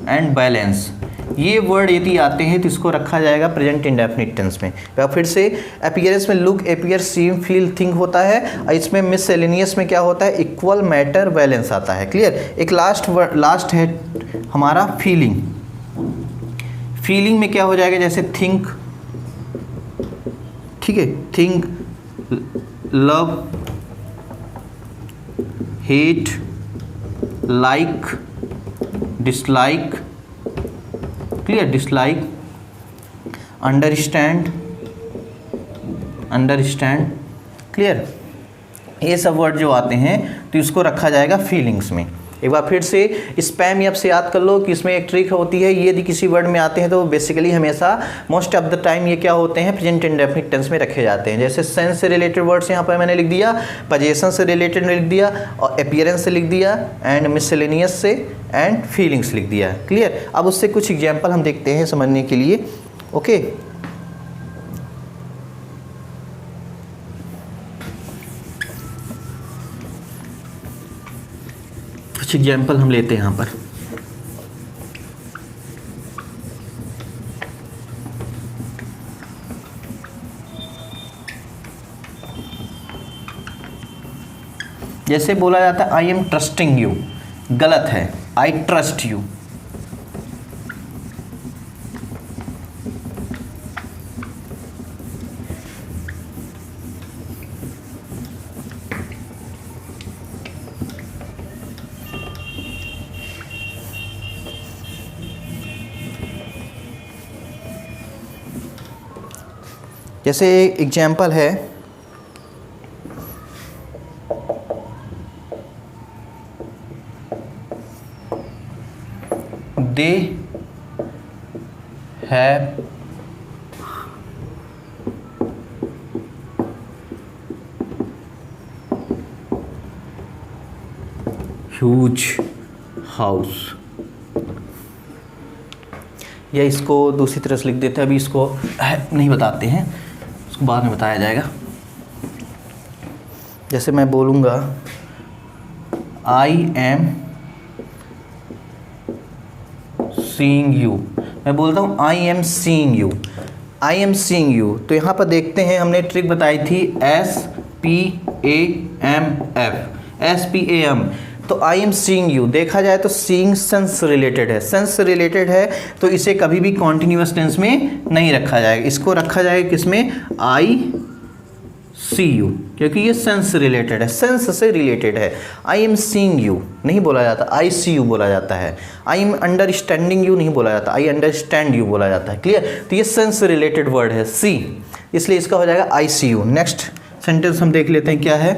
एंड बैलेंस, ये वर्ड यदि आते हैं तो इसको रखा जाएगा प्रेजेंट इंडेफिनिट टेंस में। या फिर से अपीयरेंस में लुक, अपीयर, सीम, फील, थिंक होता है, और इसमें मिससेलेनियस में क्या होता है, इक्वल, मैटर, बैलेंस आता है, क्लियर। एक लास्ट है हमारा फीलिंग। फीलिंग में क्या हो जाएगा, जैसे थिंक, ठीक है, think, love, hate, like, dislike, clear, dislike, understand, understand, clear. ये सब वर्ड जो आते हैं तो इसको रखा जाएगा फीलिंग्स में। एक बार फिर से स्पैम ऐप से याद कर लो कि इसमें एक ट्रिक होती है, ये यदि किसी वर्ड में आते हैं तो बेसिकली हमेशा मोस्ट ऑफ द टाइम ये क्या होते हैं, प्रेजेंट इंडेफिनिट टेंस में रखे जाते हैं। जैसे सेंस से रिलेटेड वर्ड्स यहाँ पर मैंने लिख दिया, पोजीशन से रिलेटेड लिख दिया, और अपीयरेंस से लिख दिया, एंड मिससेलेनियस से, एंड फीलिंग्स लिख दिया, क्लियर। अब उससे कुछ एग्जाम्पल हम देखते हैं समझने के लिए, ओके। कुछ एग्जाम्पल हम लेते हैं यहाँ पर। जैसे बोला जाता है आई एम ट्रस्टिंग यू, गलत है, आई ट्रस्ट यू। जैसे एग्जाम्पल है, दे हैव ह्यूज हाउस, या इसको दूसरी तरह से लिख देते हैं, अभी इसको नहीं बताते हैं, उसको बाद में बताया जाएगा। जैसे मैं बोलूँगा आई एम सीइंग यू, मैं बोलता हूँ I am seeing you, I am seeing you. तो यहाँ पर देखते हैं, हमने ट्रिक बताई थी SPAM, तो आई एम सीइंग यू देखा जाए तो सीइंग सेंस रिलेटेड है, सेंस रिलेटेड है, तो इसे कभी भी कॉन्टिन्यूअस टेंस में नहीं रखा जाएगा। इसको रखा जाएगा किसमें, आई सी यू, क्योंकि ये सेंस रिलेटेड है, सेंस से रिलेटेड है। आई एम सीइंग यू नहीं बोला जाता, आई सी यू बोला जाता है। आई एम अंडरस्टैंडिंग यू नहीं बोला जाता, आई अंडरस्टैंड यू बोला जाता है, क्लियर। तो ये सेंस रिलेटेड वर्ड है सी, इसलिए इसका हो जाएगा I C U. Next sentence हम देख लेते हैं क्या है।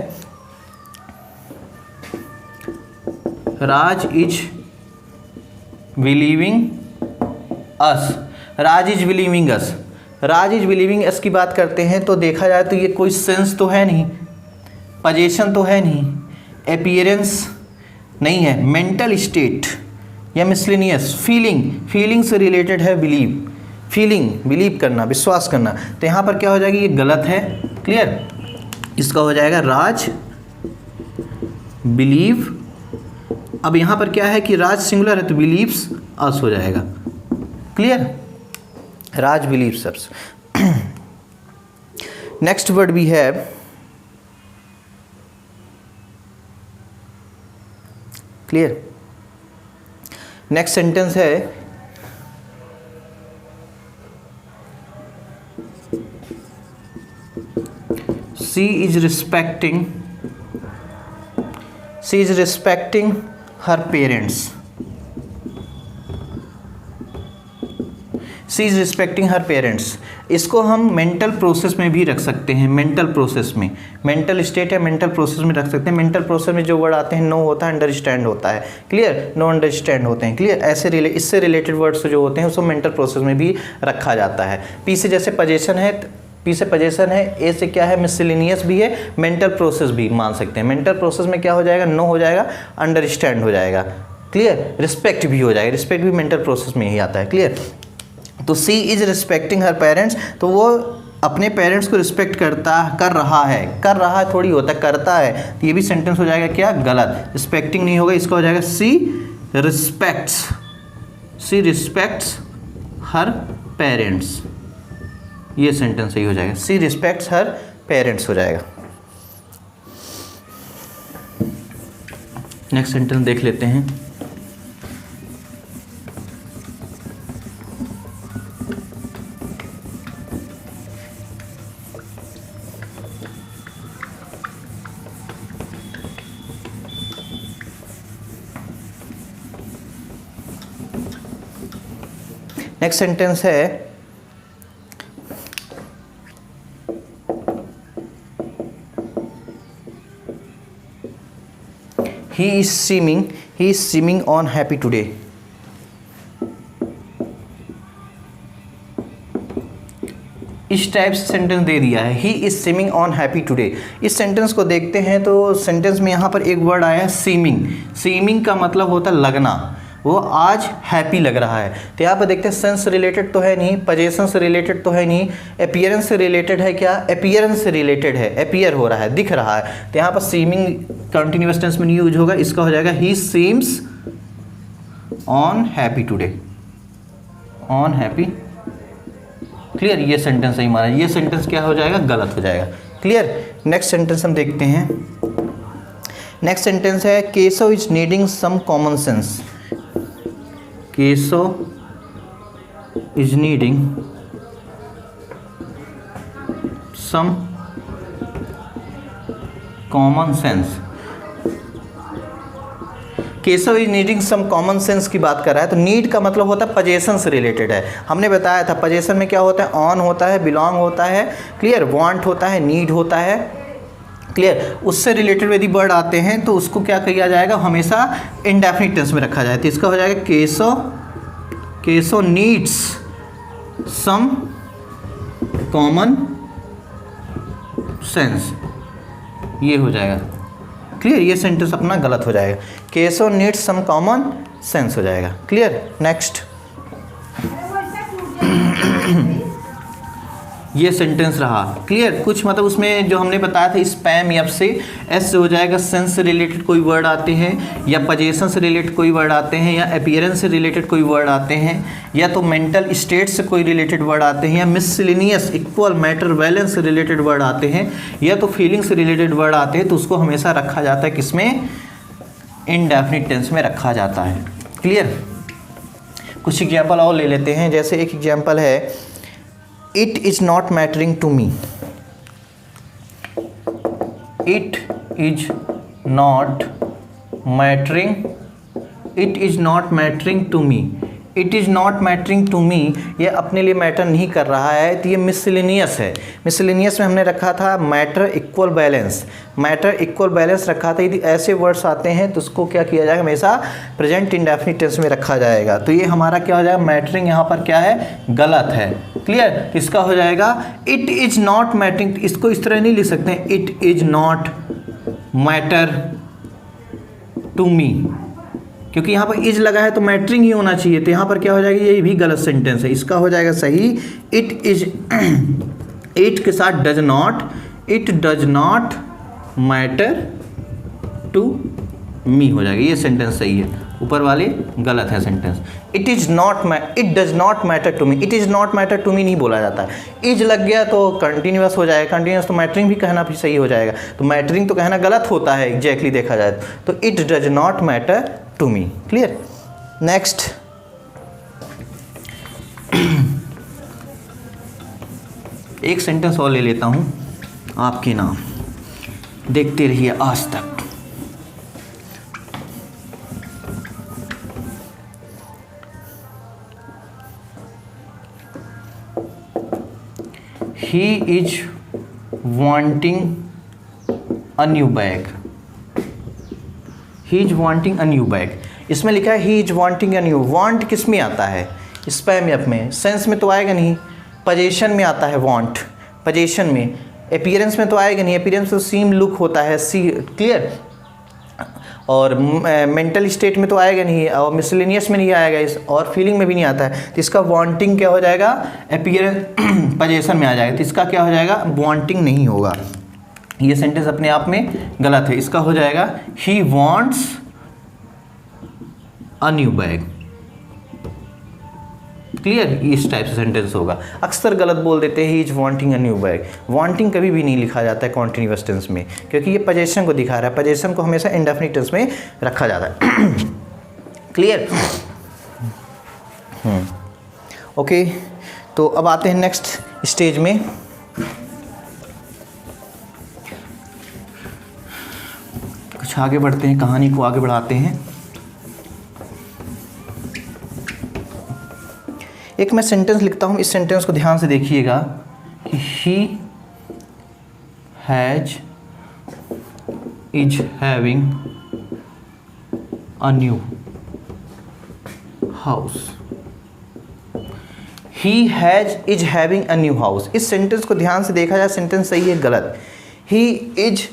Raj is believing us, Raj is believing us, Raj is believing us की बात करते हैं तो देखा जाए तो ये कोई सेंस तो है नहीं, पोजीशन तो है नहीं, अपीयरेंस नहीं है, मेंटल स्टेट या मिसलिनियस फीलिंग, फीलिंग से रिलेटेड है बिलीव, फीलिंग बिलीव करना, विश्वास करना, तो यहाँ पर क्या हो जाएगी, ये गलत है। क्लियर, इसका हो जाएगा राज बिलीव। अब यहाँ पर क्या है कि राज सिंगुलर है तो बिलीव्स अस हो जाएगा। क्लियर, राज बिलीव्स अस। नेक्स्ट वर्ड भी है क्लियर, नेक्स्ट सेंटेंस है she is respecting her parents, she is respecting her parents. इसको हम मेंटल प्रोसेस में भी रख सकते हैं, मेंटल प्रोसेस में, मेंटल स्टेट या मेंटल प्रोसेस में रख सकते हैं। मेंटल प्रोसेस में जो वर्ड आते हैं नो होता है, अंडरस्टैंड होता है। क्लियर, नो अंडरस्टैंड होते हैं। क्लियर, ऐसे इससे रिलेटेड वर्ड्स जो होते हैं उसको मेंटल प्रोसेस में भी रखा जाता है। पी से जैसे पोजीशन है, पी से पोजीशन है, ए से क्या है, मिसलिनियस भी है, मेंटल प्रोसेस भी मान सकते हैं। मेंटल प्रोसेस में क्या हो जाएगा, नो हो जाएगा, अंडरस्टैंड हो जाएगा। क्लियर, रिस्पेक्ट भी हो जाएगा, रिस्पेक्ट भी मेंटल प्रोसेस में ही आता है। क्लियर, तो सी इज रिस्पेक्टिंग हर पेरेंट्स, तो वो अपने पेरेंट्स को रिस्पेक्ट कर रहा है थोड़ी होता है, करता है, तो ये भी सेंटेंस हो जाएगा क्या, गलत। रिस्पेक्टिंग नहीं होगा, इसका हो जाएगा सी रिस्पेक्ट्स हर पेरेंट्स, ये सेंटेंस सही हो जाएगा, सी रिस्पेक्ट्स हर पेरेंट्स हो जाएगा। नेक्स्ट सेंटेंस देख लेते हैं। नेक्स्ट सेंटेंस है he is seeming on happy today। इस टाइप से सेंटेंस दे दिया है, he is seeming on happy today. इस सेंटेंस को देखते हैं तो सेंटेंस में यहाँ पर एक वर्ड आया है सीमिंग। सीमिंग का मतलब होता है लगना, वो आज हैप्पी लग रहा है। तो यहाँ पर देखते हैं सेंस रिलेटेड तो है नहीं, पोजीशन से रिलेटेड तो है नहीं, अपीयरेंस से रिलेटेड है क्या, अपीयरेंस से रिलेटेड है, अपीयर हो रहा है, दिख रहा है। तो यहाँ पर सीमिंग कंटिन्यूअस टेंस में नहीं यूज होगा, इसका हो जाएगा ही seems on happy today, on happy. Clear, ये सेंटेंस सही माना, ये सेंटेंस क्या हो जाएगा, गलत हो जाएगा। क्लियर, नेक्स्ट सेंटेंस हम देखते हैं। नेक्स्ट सेंटेंस है Keshav is needing some common sense. Keshav is needing some common sense। Keshav is needing some common sense की बात कर रहा है, तो नीड का मतलब होता है पोजीशन से रिलेटेड है। हमने बताया था पोजीशन में क्या होता है, ऑन होता है, बिलोंग होता है, क्लियर, वांट होता है, नीड होता है। क्लियर, उससे रिलेटेड यदि वर्ड आते हैं तो उसको क्या किया जाएगा, हमेशा इंडेफिनिट टेंस में रखा जाए। तो इसका हो जाएगा Keshav needs some common sense, ये हो जाएगा। क्लियर, ये सेंटेंस अपना गलत हो जाएगा, Keshav needs some common sense हो जाएगा। क्लियर, नेक्स्ट ये सेंटेंस रहा। क्लियर, कुछ मतलब उसमें जो हमने बताया था स्पैम एफ से एस से हो जाएगा, सेंस से रिलेटेड कोई वर्ड आते हैं, या पोजीशन से रिलेटेड कोई वर्ड आते हैं, या अपीयरेंस से रिलेटेड कोई वर्ड आते हैं, या तो मेंटल स्टेट से कोई रिलेटेड वर्ड आते हैं, या मिसलिनियस इक्वल मैटर बैलेंस से रिलेटेड वर्ड आते हैं, या तो फीलिंग से रिलेटेड वर्ड आते हैं, तो उसको हमेशा रखा जाता है किसमें, इनडेफिनिट टेंस में रखा जाता है। क्लियर, कुछ एग्जाम्पल और ले लेते हैं। जैसे एक एग्जाम्पल है It is not mattering to me। It is not mattering to me। It is not mattering to me, ये अपने लिए मैटर नहीं कर रहा है, तो ये मिसलिनियस है। मिसलिनियस में हमने रखा था matter equal balance, matter equal balance रखा था। यदि ऐसे वर्ड्स आते हैं तो उसको क्या किया जाएगा, हमेशा प्रेजेंट इंडेफिनिट टेंस में रखा जाएगा। तो ये हमारा क्या हो जाएगा, मैटरिंग यहाँ पर क्या है, गलत है। क्लियर, इसका हो जाएगा इट इज़ नॉट मैटरिंग। इसको इस तरह नहीं लिख सकते हैं, it is not matter to me, क्योंकि यहाँ पर इज लगा है तो मैटरिंग ही होना चाहिए। तो यहाँ पर क्या हो जाएगा, ये भी गलत सेंटेंस है। इसका हो जाएगा सही इट इज, इट के साथ does not, it does not matter to me हो जाएगा, ये सेंटेंस सही है। ऊपर वाले गलत है sentence. It is not, it does not matter to me, it is not matter to me नहीं बोला जाता है। इज लग गया तो कंटिन्यूअस हो जाएगा, कंटिन्यूअस तो मैटरिंग भी कहना भी सही हो जाएगा। तो मैटरिंग तो कहना गलत होता है एग्जैक्टली देखा जाए तो it does not matter to me. Clear, next एक सेंटेंस और ले लेता हूं आपके नाम, देखते रहिए आज तक। He is wanting a new bag. He is wanting a new bag. इसमें लिखा है he is wanting a new. want किस में आता है, स्पैम ऐप में, सेंस में तो आएगा नहीं, पोजीशन में आता है want, पोजीशन में। अपीयरेंस में तो आएगा नहीं, अपीयरेंस तो सीम लुक होता है, सी। क्लियर, और मेंटल स्टेट में तो आएगा नहीं, और मिसलिनियस में नहीं आएगा, इस और फीलिंग में भी नहीं आता है। तो इसका वांटिंग क्या हो जाएगा, अपीयरेंस पोजीशन में आ जाएगा। तो इसका क्या हो जाएगा, वांटिंग नहीं होगा। ये सेंटेंस अपने आप में गलत है। इसका हो जाएगा he wants a new bag. Clear, इस टाइप से सेंटेंस होगा। अक्सर गलत बोल देते हैं he is wanting a new bag. Wanting कभी भी नहीं लिखा जाता है कॉन्टिन्यूअस टेंस में, क्योंकि ये पोजीशन को दिखा रहा है। पोजीशन को हमेशा इंडेफिनिट टेंस में रखा जाता है। Clear, okay. तो अब आते हैं नेक्स्ट स्टेज में। कुछ आगे बढ़ते हैं, कहानी को आगे बढ़ाते हैं। एक मैं सेंटेंस लिखता हूँ, इस सेंटेंस को ध्यान से देखिएगा कि he has is having a new house. He has is having a new house. इस सेंटेंस को ध्यान से देखा जाए, सेंटेंस सही है गलत। ही इज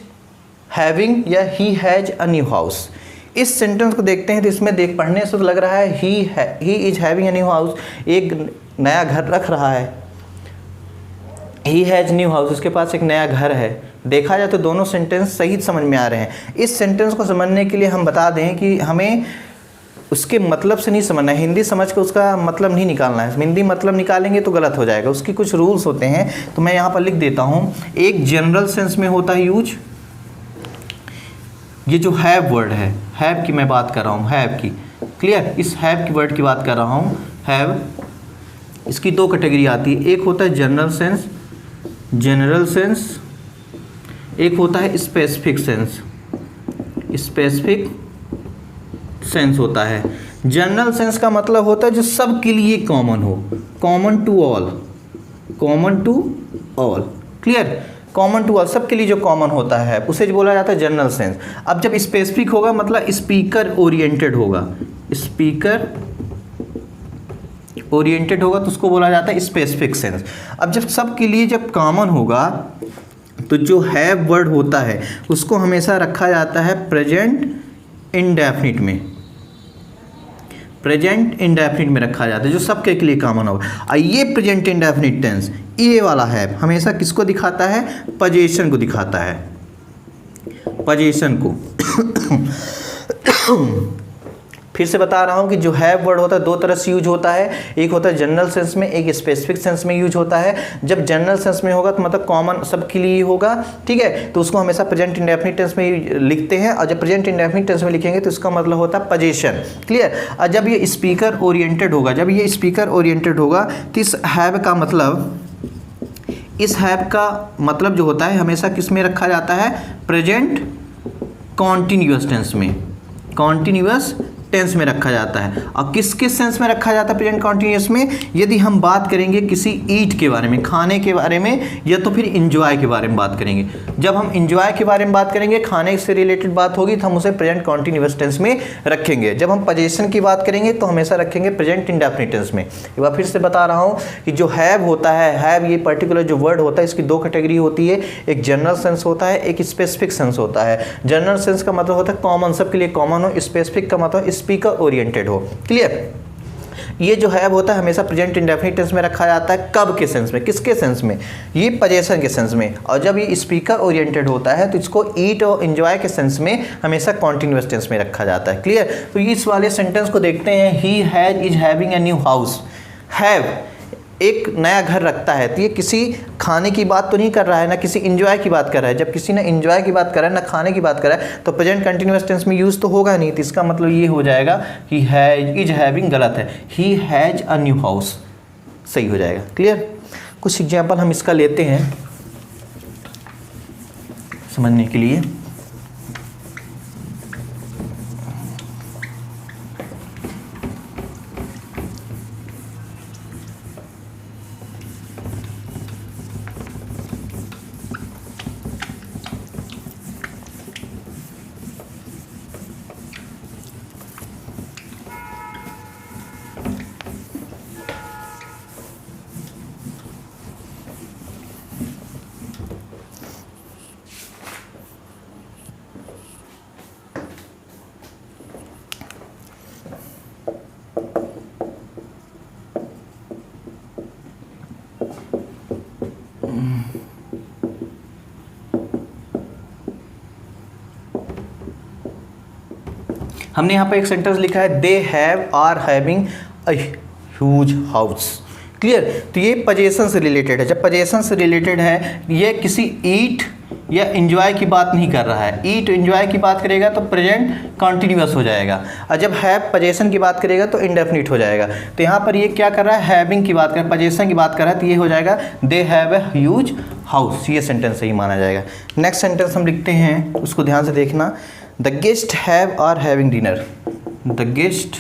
हैविंग या he has a new house. इस सेंटेंस को देखते हैं तो इसमें पढ़ने से तो लग रहा है he is having a new house, एक नया घर रख रहा है। ही हैज न्यू हाउस, उसके पास एक नया घर है। देखा जाए तो दोनों सेंटेंस सही समझ में आ रहे हैं। इस सेंटेंस को समझने के लिए हम बता दें कि हमें उसके मतलब से नहीं समझना है, हिंदी समझ के उसका मतलब नहीं निकालना है। हिंदी मतलब निकालेंगे तो गलत हो जाएगा, उसकी कुछ रूल्स होते हैं। तो मैं यहाँ पर लिख देता हूँ। एक जनरल सेंस में होता है यूज, ये जो हैव वर्ड है, हैव की मैं बात कर रहा हूँ, हैव की। क्लियर, इस हैव की वर्ड की बात कर रहा हूँ। हैव, इसकी दो कैटेगरी आती है, एक होता है जनरल सेंस, जनरल सेंस, एक होता है स्पेसिफिक सेंस, स्पेसिफिक सेंस होता है। जनरल सेंस का मतलब होता है जो सब के लिए कॉमन हो, common to all, common to all. Clear, common to all, सबके लिए जो कॉमन होता है उसे जो बोला जाता है जनरल सेंस। अब जब स्पेसिफिक होगा मतलब स्पीकर ओरिएंटेड होगा, स्पीकर ओरिएंटेड होगा तो उसको बोला जाता है स्पेसिफिक सेंस। अब जब सबके लिए जब कॉमन होगा तो जो हैव वर्ड होता है उसको हमेशा रखा जाता है प्रेजेंट इंडेफिनिट में, प्रेजेंट इंडेफिनिट में रखा जाता है, जो सबके लिए कॉमन होगा। ये प्रेजेंट इंडेफिनिट टेंस, ये वाला है, हमेशा किसको दिखाता है, पोजीशन को दिखाता है, पोजीशन को। फिर से बता रहा हूँ कि जो हैव वर्ड होता है दो तरह से यूज होता है, एक होता है जनरल सेंस में, एक स्पेसिफिक सेंस में यूज होता है। जब जनरल सेंस में होगा तो मतलब कॉमन सबके लिए होगा, ठीक है, तो उसको हमेशा प्रेजेंट इंडेफिनिट टेंस में लिखते हैं। और जब प्रेजेंट इंडेफिनिट टेंस में लिखेंगे तो इसका मतलब होता है पोजीशन। क्लियर, और जब ये स्पीकर ओरिएंटेड होगा, जब ये स्पीकर ओरिएंटेड होगा तो इस हैव का मतलब, इस हैव का मतलब जो होता है हमेशा किस में रखा जाता है, प्रेजेंट कॉन्टिन्यूअस टेंस में, कॉन्टिन्यूअस टेंस में रखा जाता है। और किस किस सेंस में रखा जाता है प्रेजेंट कॉन्टिन्यूस में? यदि हम बात करेंगे किसी ईट के बारे में, खाने के बारे में, या तो फिर इंजॉय के बारे में बात करेंगे। जब हम इंजॉय के बारे में बात करेंगे, खाने से रिलेटेड बात होगी, तो हम उसे प्रेजेंट कॉन्टिन्यूस टेंस में रखेंगे। जब हम पोजीशन की बात करेंगे तो हमेशा रखेंगे प्रेजेंट इंडेफिनिट टेंस में। एक बार फिर से बता रहा हूँ कि जो हैव होता है, हैव ये पर्टिकुलर जो वर्ड होता है, इसकी दो कैटेगरी होती है, एक जनरल सेंस होता है, एक स्पेसिफिक सेंस होता है। जनरल सेंस का मतलब होता है कॉमन, सबके लिए कॉमन हो। स्पेसिफिक का मतलब स्पीकर ओरिएंटेड हो। क्लियर? ये जो हैव होता है हमेशा प्रेजेंट इंडेफिनिट टेंस में रखा जाता है। कब के सेंस में? किसके सेंस में? ये पोजीशन के सेंस में। और जब ये स्पीकर ओरिएंटेड होता है तो इसको ईट और एंजॉय के सेंस में हमेशा कॉन्टिन्यूअस टेंस में रखा जाता है। क्लियर? तो इस वाले सेंटेंस को देखते हैं। He has is having a new house. Have एक नया घर रखता है, तो ये किसी खाने की बात तो नहीं कर रहा है, ना किसी इंजॉय की बात कर रहा है। जब किसी ने इंजॉय की बात कर रहा है, ना खाने की बात कर रहा है, तो प्रेजेंट कंटिन्यूअस टेंस में यूज़ तो होगा नहीं। तो इसका मतलब ये हो जाएगा कि हैज इज हैविंग गलत है, he has a new house सही हो जाएगा। क्लियर? कुछ एग्जाम्पल हम इसका लेते हैं समझने के लिए। हमने यहाँ पर एक सेंटेंस लिखा है, they have are having a huge house. Clear? तो ये पोजीशन से रिलेटेड है। जब पोजीशन से रिलेटेड है, ये किसी ईट या एंजॉय की बात नहीं कर रहा है। ईट एंजॉय की बात करेगा तो प्रेजेंट कॉन्टिन्यूअस हो जाएगा, और जब हैव पोजीशन की बात करेगा तो इंडेफिनिट हो जाएगा। तो यहाँ पर ये क्या कर रहा है? हैविंग की बात कर, पोजीशन की बात कर रहा है, तो ये हो जाएगा they have a huge house. ये सेंटेंस सही माना जाएगा। नेक्स्ट सेंटेंस हम लिखते हैं, उसको ध्यान से देखना। The guest have are having dinner. The guest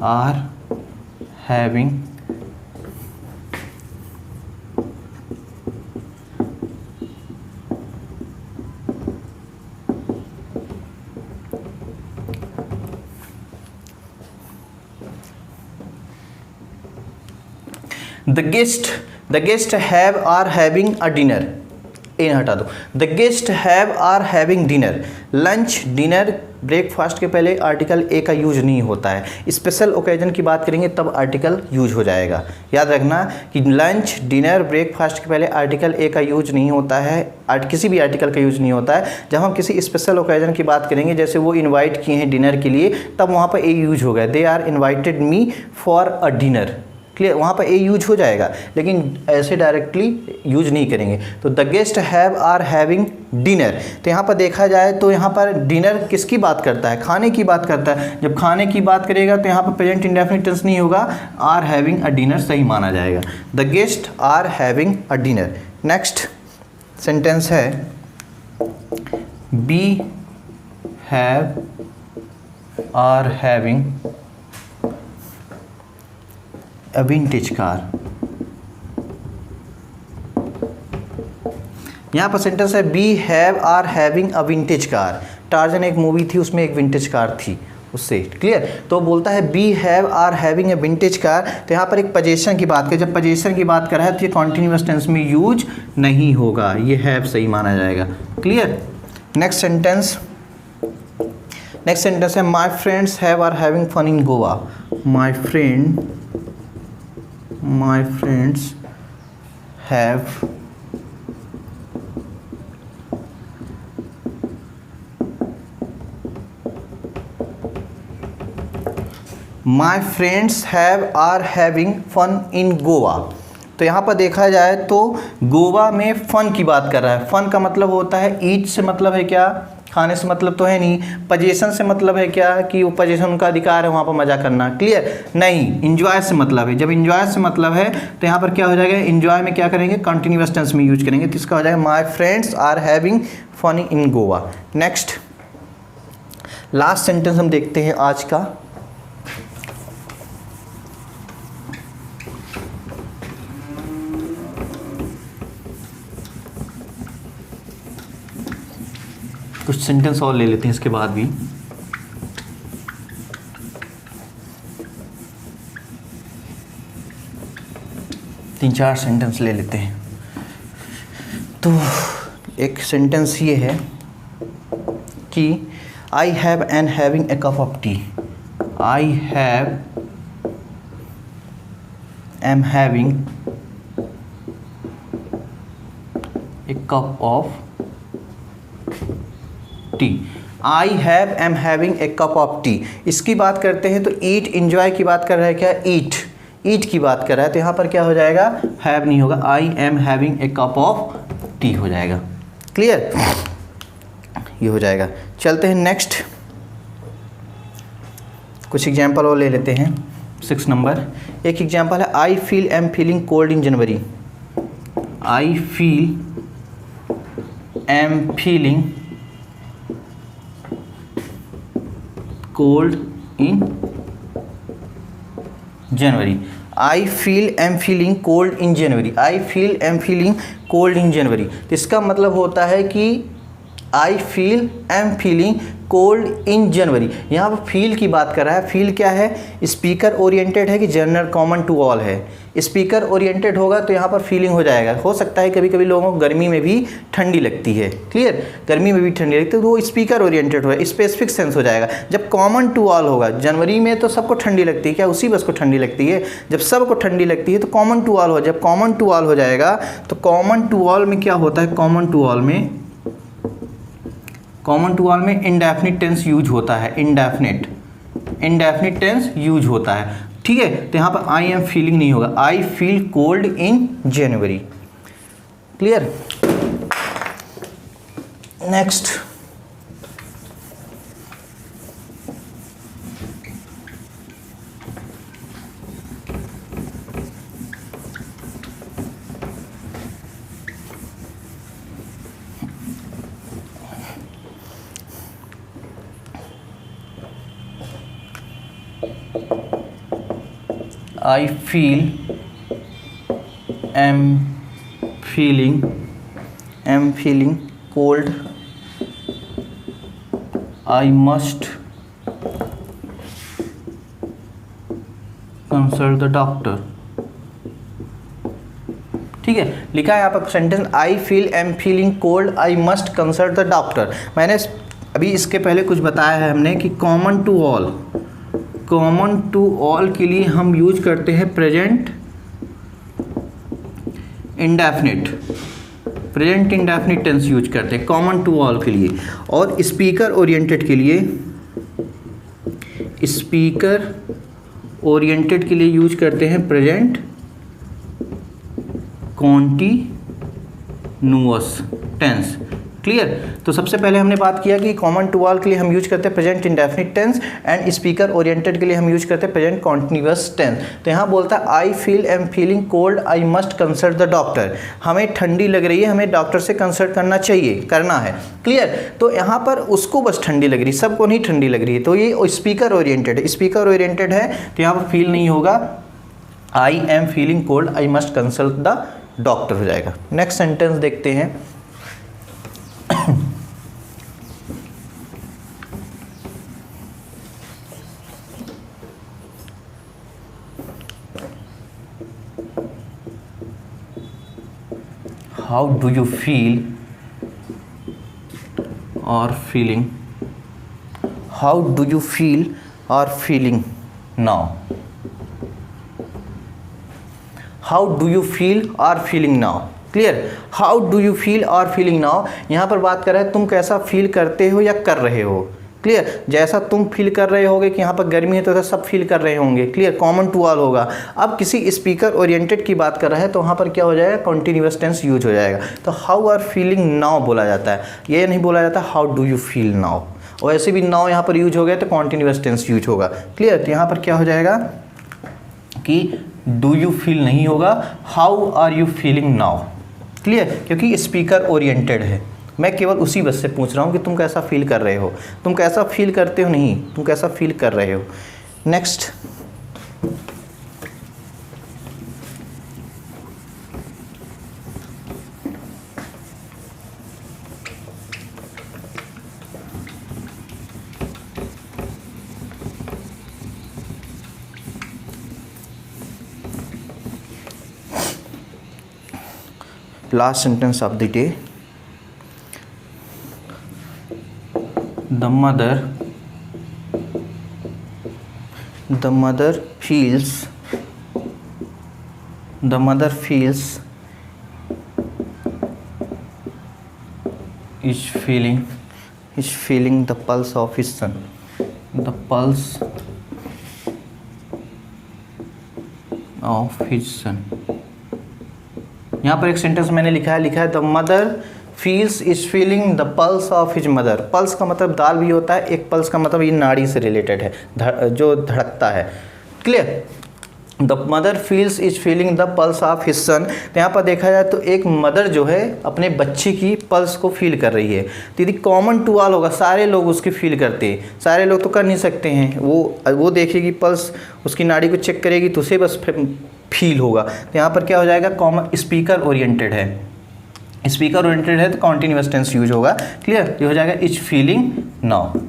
are having the guest have are having a dinner। इन हटा दो। The guest have are having dinner. Lunch, dinner, breakfast के पहले आर्टिकल ए का यूज नहीं होता है। स्पेशल ओकेजन की बात करेंगे तब आर्टिकल यूज हो जाएगा। याद रखना कि लंच, डिनर, ब्रेकफास्ट के पहले आर्टिकल ए का यूज नहीं होता है, किसी भी आर्टिकल का यूज नहीं होता है। जब हम किसी स्पेशल ओकेजन की बात करेंगे, जैसे वो इन्वाइट किए हैं डिनर के लिए, तब वहाँ पर ए यूज हो गया। They are invited me for a dinner. Clear? वहाँ पर ए यूज हो जाएगा, लेकिन ऐसे डायरेक्टली यूज नहीं करेंगे। तो the guest have are having dinner. तो यहाँ पर देखा जाए तो यहाँ पर डिनर किसकी बात करता है? खाने की बात करता है। जब खाने की बात करेगा तो यहाँ पर प्रेजेंट इंडेफिनिट टेंस नहीं होगा, आर हैविंग अ डिनर सही माना जाएगा। The guest are having a dinner. Next sentence है, B have are having a vintage car. यहाँ पर सेंटेंस है, B have are having a vintage car. Tarzan एक मूवी थी, उसमें एक विंटेज कार थी, उससे। क्लियर? तो बोलता है B have are having a vintage car. तो यहाँ पर एक पोजीशन की बात करें, जब पोजीशन की बात कर रहा है तो ये कॉन्टिन्यूअस टेंस में यूज नहीं होगा, ये हैव सही माना जाएगा। क्लियर? नेक्स्ट सेंटेंस है, my friends have are having fun in Goa. My friends have are having fun in Goa. तो यहाँ पर देखा जाए तो गोवा में फन की बात कर रहा है। फन का मतलब होता है, ईट से मतलब है क्या? खाने से मतलब तो है नहीं। पोजीशन से मतलब है क्या? कि वो पोजीशन उनका अधिकार है वहाँ पर मजा करना। क्लियर? नहीं, इंजॉय से मतलब है। जब इंजॉय से मतलब है तो यहाँ पर क्या हो जाएगा? इंजॉय में क्या करेंगे? कंटिन्यूअस टेंस में यूज करेंगे। तो इसका हो जाएगा my friends are having fun in Goa. Next last sentence हम देखते हैं आज का। कुछ सेंटेंस और ले लेते हैं इसके बाद भी। तीन चार सेंटेंस ले लेते हैं। तो एक सेंटेंस ये है कि I have an having a cup of T. I have am having a cup of T. I have am having a cup of T, इसकी बात करते हैं तो ईट इंजॉय की बात कर रहा है क्या, ईट की बात कर रहा है, तो यहाँ पर क्या हो जाएगा, हैव नहीं होगा, I am having a cup of T हो जाएगा। क्लियर, ये हो जाएगा। चलते हैं नेक्स्ट, कुछ एग्जाम्पल और ले लेते हैं। 6 नंबर, एक एग्जाम्पल है I feel am feeling cold in January. I feel am feeling cold in January. I feel am feeling cold in January. I feel am feeling cold in January, तो इसका मतलब होता है कि I feel am feeling cold in January. यहाँ पर feel की बात कर रहा है। फील क्या है, स्पीकर ओरिएंटेड है कि जनरल कॉमन टू ऑल है। स्पीकर ओरिएंटेड होगा तो यहाँ पर फीलिंग हो जाएगा। हो सकता है कभी कभी लोगों को गर्मी में भी ठंडी लगती है, क्लियर, गर्मी में भी ठंडी लगती है, तो वो स्पीकर ओरिएंटेड होगा, स्पेसिफिक सेंस हो जाएगा। जब कॉमन टू ऑल होगा, जनवरी में तो सबको ठंडी लगती है, क्या उसी बस को ठंडी लगती है, जब सबको ठंडी लगती है तो कॉमन टू ऑल हो। जब कॉमन टू ऑल हो जाएगा तो कॉमन टू ऑल में क्या होता है, कॉमन टू ऑल में इंडेफिनिट टेंस यूज होता है। इंडेफिनिट टेंस यूज होता है, ठीक है। तो यहाँ पर आई एम फीलिंग नहीं होगा, I feel cold in January. Clear, next, I feel am feeling cold, I must consult the doctor। ठीक है, लिखा है यहाँ पर sentence I feel am feeling cold, I must consult the doctor. मैंने अभी इसके पहले कुछ बताया है हमने कि कॉमन टू ऑल के लिए हम यूज करते हैं प्रेजेंट इंडेफिनिट टेंस यूज करते हैं कॉमन टू ऑल के लिए। और स्पीकर ओरिएंटेड के लिए यूज करते हैं प्रेजेंट कॉन्टिन्यूअस टेंस। क्लियर, तो सबसे पहले हमने बात किया कि कॉमन टू ऑल के लिए हम यूज करते हैं present indefinite tense, and speaker oriented के लिए हम यूज करते हैं प्रेजेंट कॉन्टिन्यूअस टेंस। तो यहाँ बोलता है I feel am feeling cold, I must consult the doctor. हमें ठंडी लग रही है, हमें डॉक्टर से कंसल्ट करना है। क्लियर, तो यहाँ पर उसको बस ठंडी लग रही है, सबको नहीं ठंडी लग रही है, तो ये स्पीकर ओरिएंटेड है, तो यहाँ पर फील नहीं होगा, I am feeling cold, I must consult the doctor हो जाएगा। नेक्स्ट सेंटेंस देखते हैं। How do you feel or feeling? How do you feel or feeling now? How do you feel or feeling now? Clear, how do you feel और feeling now, यहाँ पर बात कर रहा है तुम कैसा फील करते हो या कर रहे हो। क्लियर, जैसा तुम फील कर रहे होगे कि यहाँ पर गर्मी है तो ऐसा सब फील कर रहे होंगे। क्लियर, कॉमन टू ऑल होगा। अब किसी स्पीकर ओरिएंटेड की बात कर रहा है तो वहाँ पर क्या हो जाएगा, कॉन्टिन्यूअस टेंस यूज हो जाएगा। तो हाउ आर फीलिंग नाउ बोला जाता है, ये नहीं बोला जाता how do you feel now. और ऐसे भी नाउ यहाँ पर यूज हो गया तो कॉन्टिन्यूअस टेंस यूज होगा। क्लियर, तो यहाँ पर क्या हो जाएगा कि डू यू फील नहीं होगा, how are you feeling now. Clear, क्योंकि स्पीकर ओरिएंटेड है। मैं केवल उसी बस से पूछ रहा हूँ कि तुम कैसा फील कर रहे हो, तुम कैसा फील करते हो, नहीं तुम कैसा फील कर रहे हो। Next, last sentence of the day. The mother feels is feeling the pulse of his son. The pulse of his son. यहाँ पर एक सेंटेंस मैंने लिखा है the mother feels is feeling the pulse of his mother. Pulse का मतलब दाल भी होता है, एक पल्स का मतलब ये नाड़ी से रिलेटेड है, जो धड़कता है। Clear? The mother feels is feeling the pulse of his son. तो यहाँ पर देखा जाए तो एक मदर जो है अपने बच्चे की पल्स को फील कर रही है। तो यदि कॉमन टू ऑल होगा, सारे लोग उसकी फील करते हैं, सारे लोग तो कर नहीं सकते हैं, वो देखेगी पल्स, उसकी नाड़ी को चेक करेगी तो उसे बस फील होगा। तो यहाँ पर क्या हो जाएगा, कॉमन स्पीकर ओरिएंटेड है, स्पीकर ओरिएंटेड है तो कॉन्टिन्यूअस टेंस यूज होगा। क्लियर? ये हो जाएगा इज फीलिंग नाउ।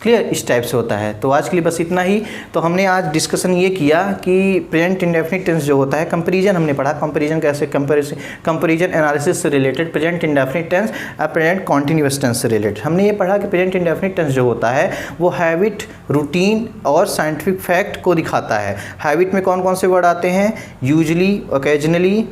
क्लियर? इस टाइप से होता है। तो आज के लिए बस इतना ही। तो हमने आज डिस्कशन ये किया कि प्रेजेंट इंडेफिनिट टेंस जो होता है, कंपैरिजन हमने पढ़ा, कंपैरिजन कैसे, कंपैरिजन एनालिसिस से रिलेटेड प्रेजेंट इंडेफिनिट टेंस और प्रेजेंट कॉन्टिन्यूअस टेंस से रिलेटेड। हमने ये पढ़ा कि प्रेजेंट इंडेफिनिट टेंस जो होता है वो हैबिट, रूटीन और साइंटिफिक फैक्ट को दिखाता है। हैबिट में कौन कौन से वर्ड आते हैं? Usually, occasionally,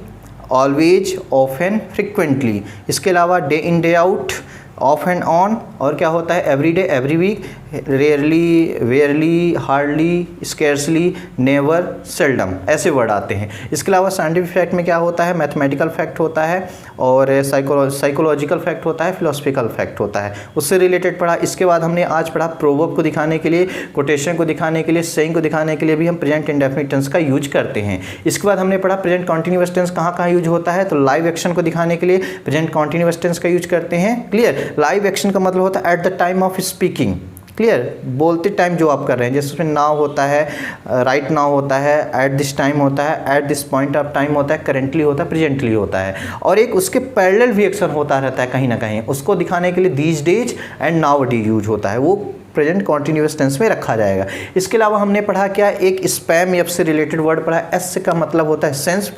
always, often, frequently. इसके अलावा day in day out, off and on, और क्या होता है every day, every week, rarely, barely, hardly, scarcely, never, seldom, ऐसे वर्ड आते हैं। इसके अलावा साइंटिफिक फैक्ट में क्या होता है? मैथमेटिकल फैक्ट होता है और साइकोलॉजिकल फैक्ट होता है, फिलोसफिकल फैक्ट होता है, उससे रिलेटेड पढ़ा। इसके बाद हमने आज पढ़ा प्रोवर्ब को दिखाने के लिए, कोटेशन को दिखाने के लिए, सेइंग को दिखाने के लिए भी हम प्रेजेंट इंडेफिनिट टेंस का यूज करते हैं। इसके बाद हमने पढ़ा प्रेजेंट कॉन्टिन्यूअस टेंस कहाँ कहाँ यूज होता है, तो लाइव एक्शन को दिखाने के लिए प्रेजेंट कॉन्टिन्यूअस टेंस का यूज करते हैं। क्लियर? लाइव एक्शन का मतलब होता है at the time of speaking. Clear? बोलते टाइम जो आप कर रहे हैं, जैसे उसमें नाउ होता है, राइट नाउ होता है, एट दिस टाइम होता है, at this point of time होता है, करेंटली होता है, प्रेजेंटली होता है, और एक उसके पैरेलल भी एक्शन होता रहता है कहीं ना कहीं, उसको दिखाने के लिए these days and now day use होता है, वो प्रेजेंट कॉन्टिन्यूअस टेंस में रखा जाएगा। इसके अलावा हमने पढ़ा क्या, एक स्पैम एप से रिलेटेड वर्ड पढ़ा, एस का मतलब होता है सेंस।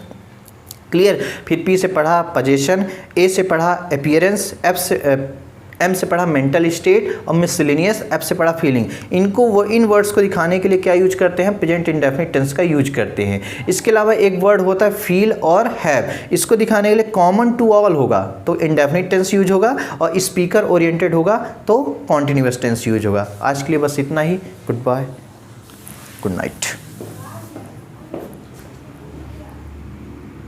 क्लियर? फिर पी से पढ़ा पोजीशन, ए से पढ़ा अपीयरेंस, एम से पढ़ा मेंटल स्टेट और मिसलेनियस, एफ से पढ़ा फीलिंग। इनको वो इन वर्ड्स को दिखाने के लिए क्या यूज करते हैं? प्रेजेंट इंडेफिनिट टेंस का यूज करते हैं। इसके अलावा एक वर्ड होता है फील और हैव, इसको दिखाने के लिए कॉमन टू ऑल होगा तो इंडेफिनिट टेंस यूज होगा, और स्पीकर ओरिएंटेड होगा तो कॉन्टिन्यूअस टेंस यूज होगा। आज के लिए बस इतना ही। Goodbye, good night.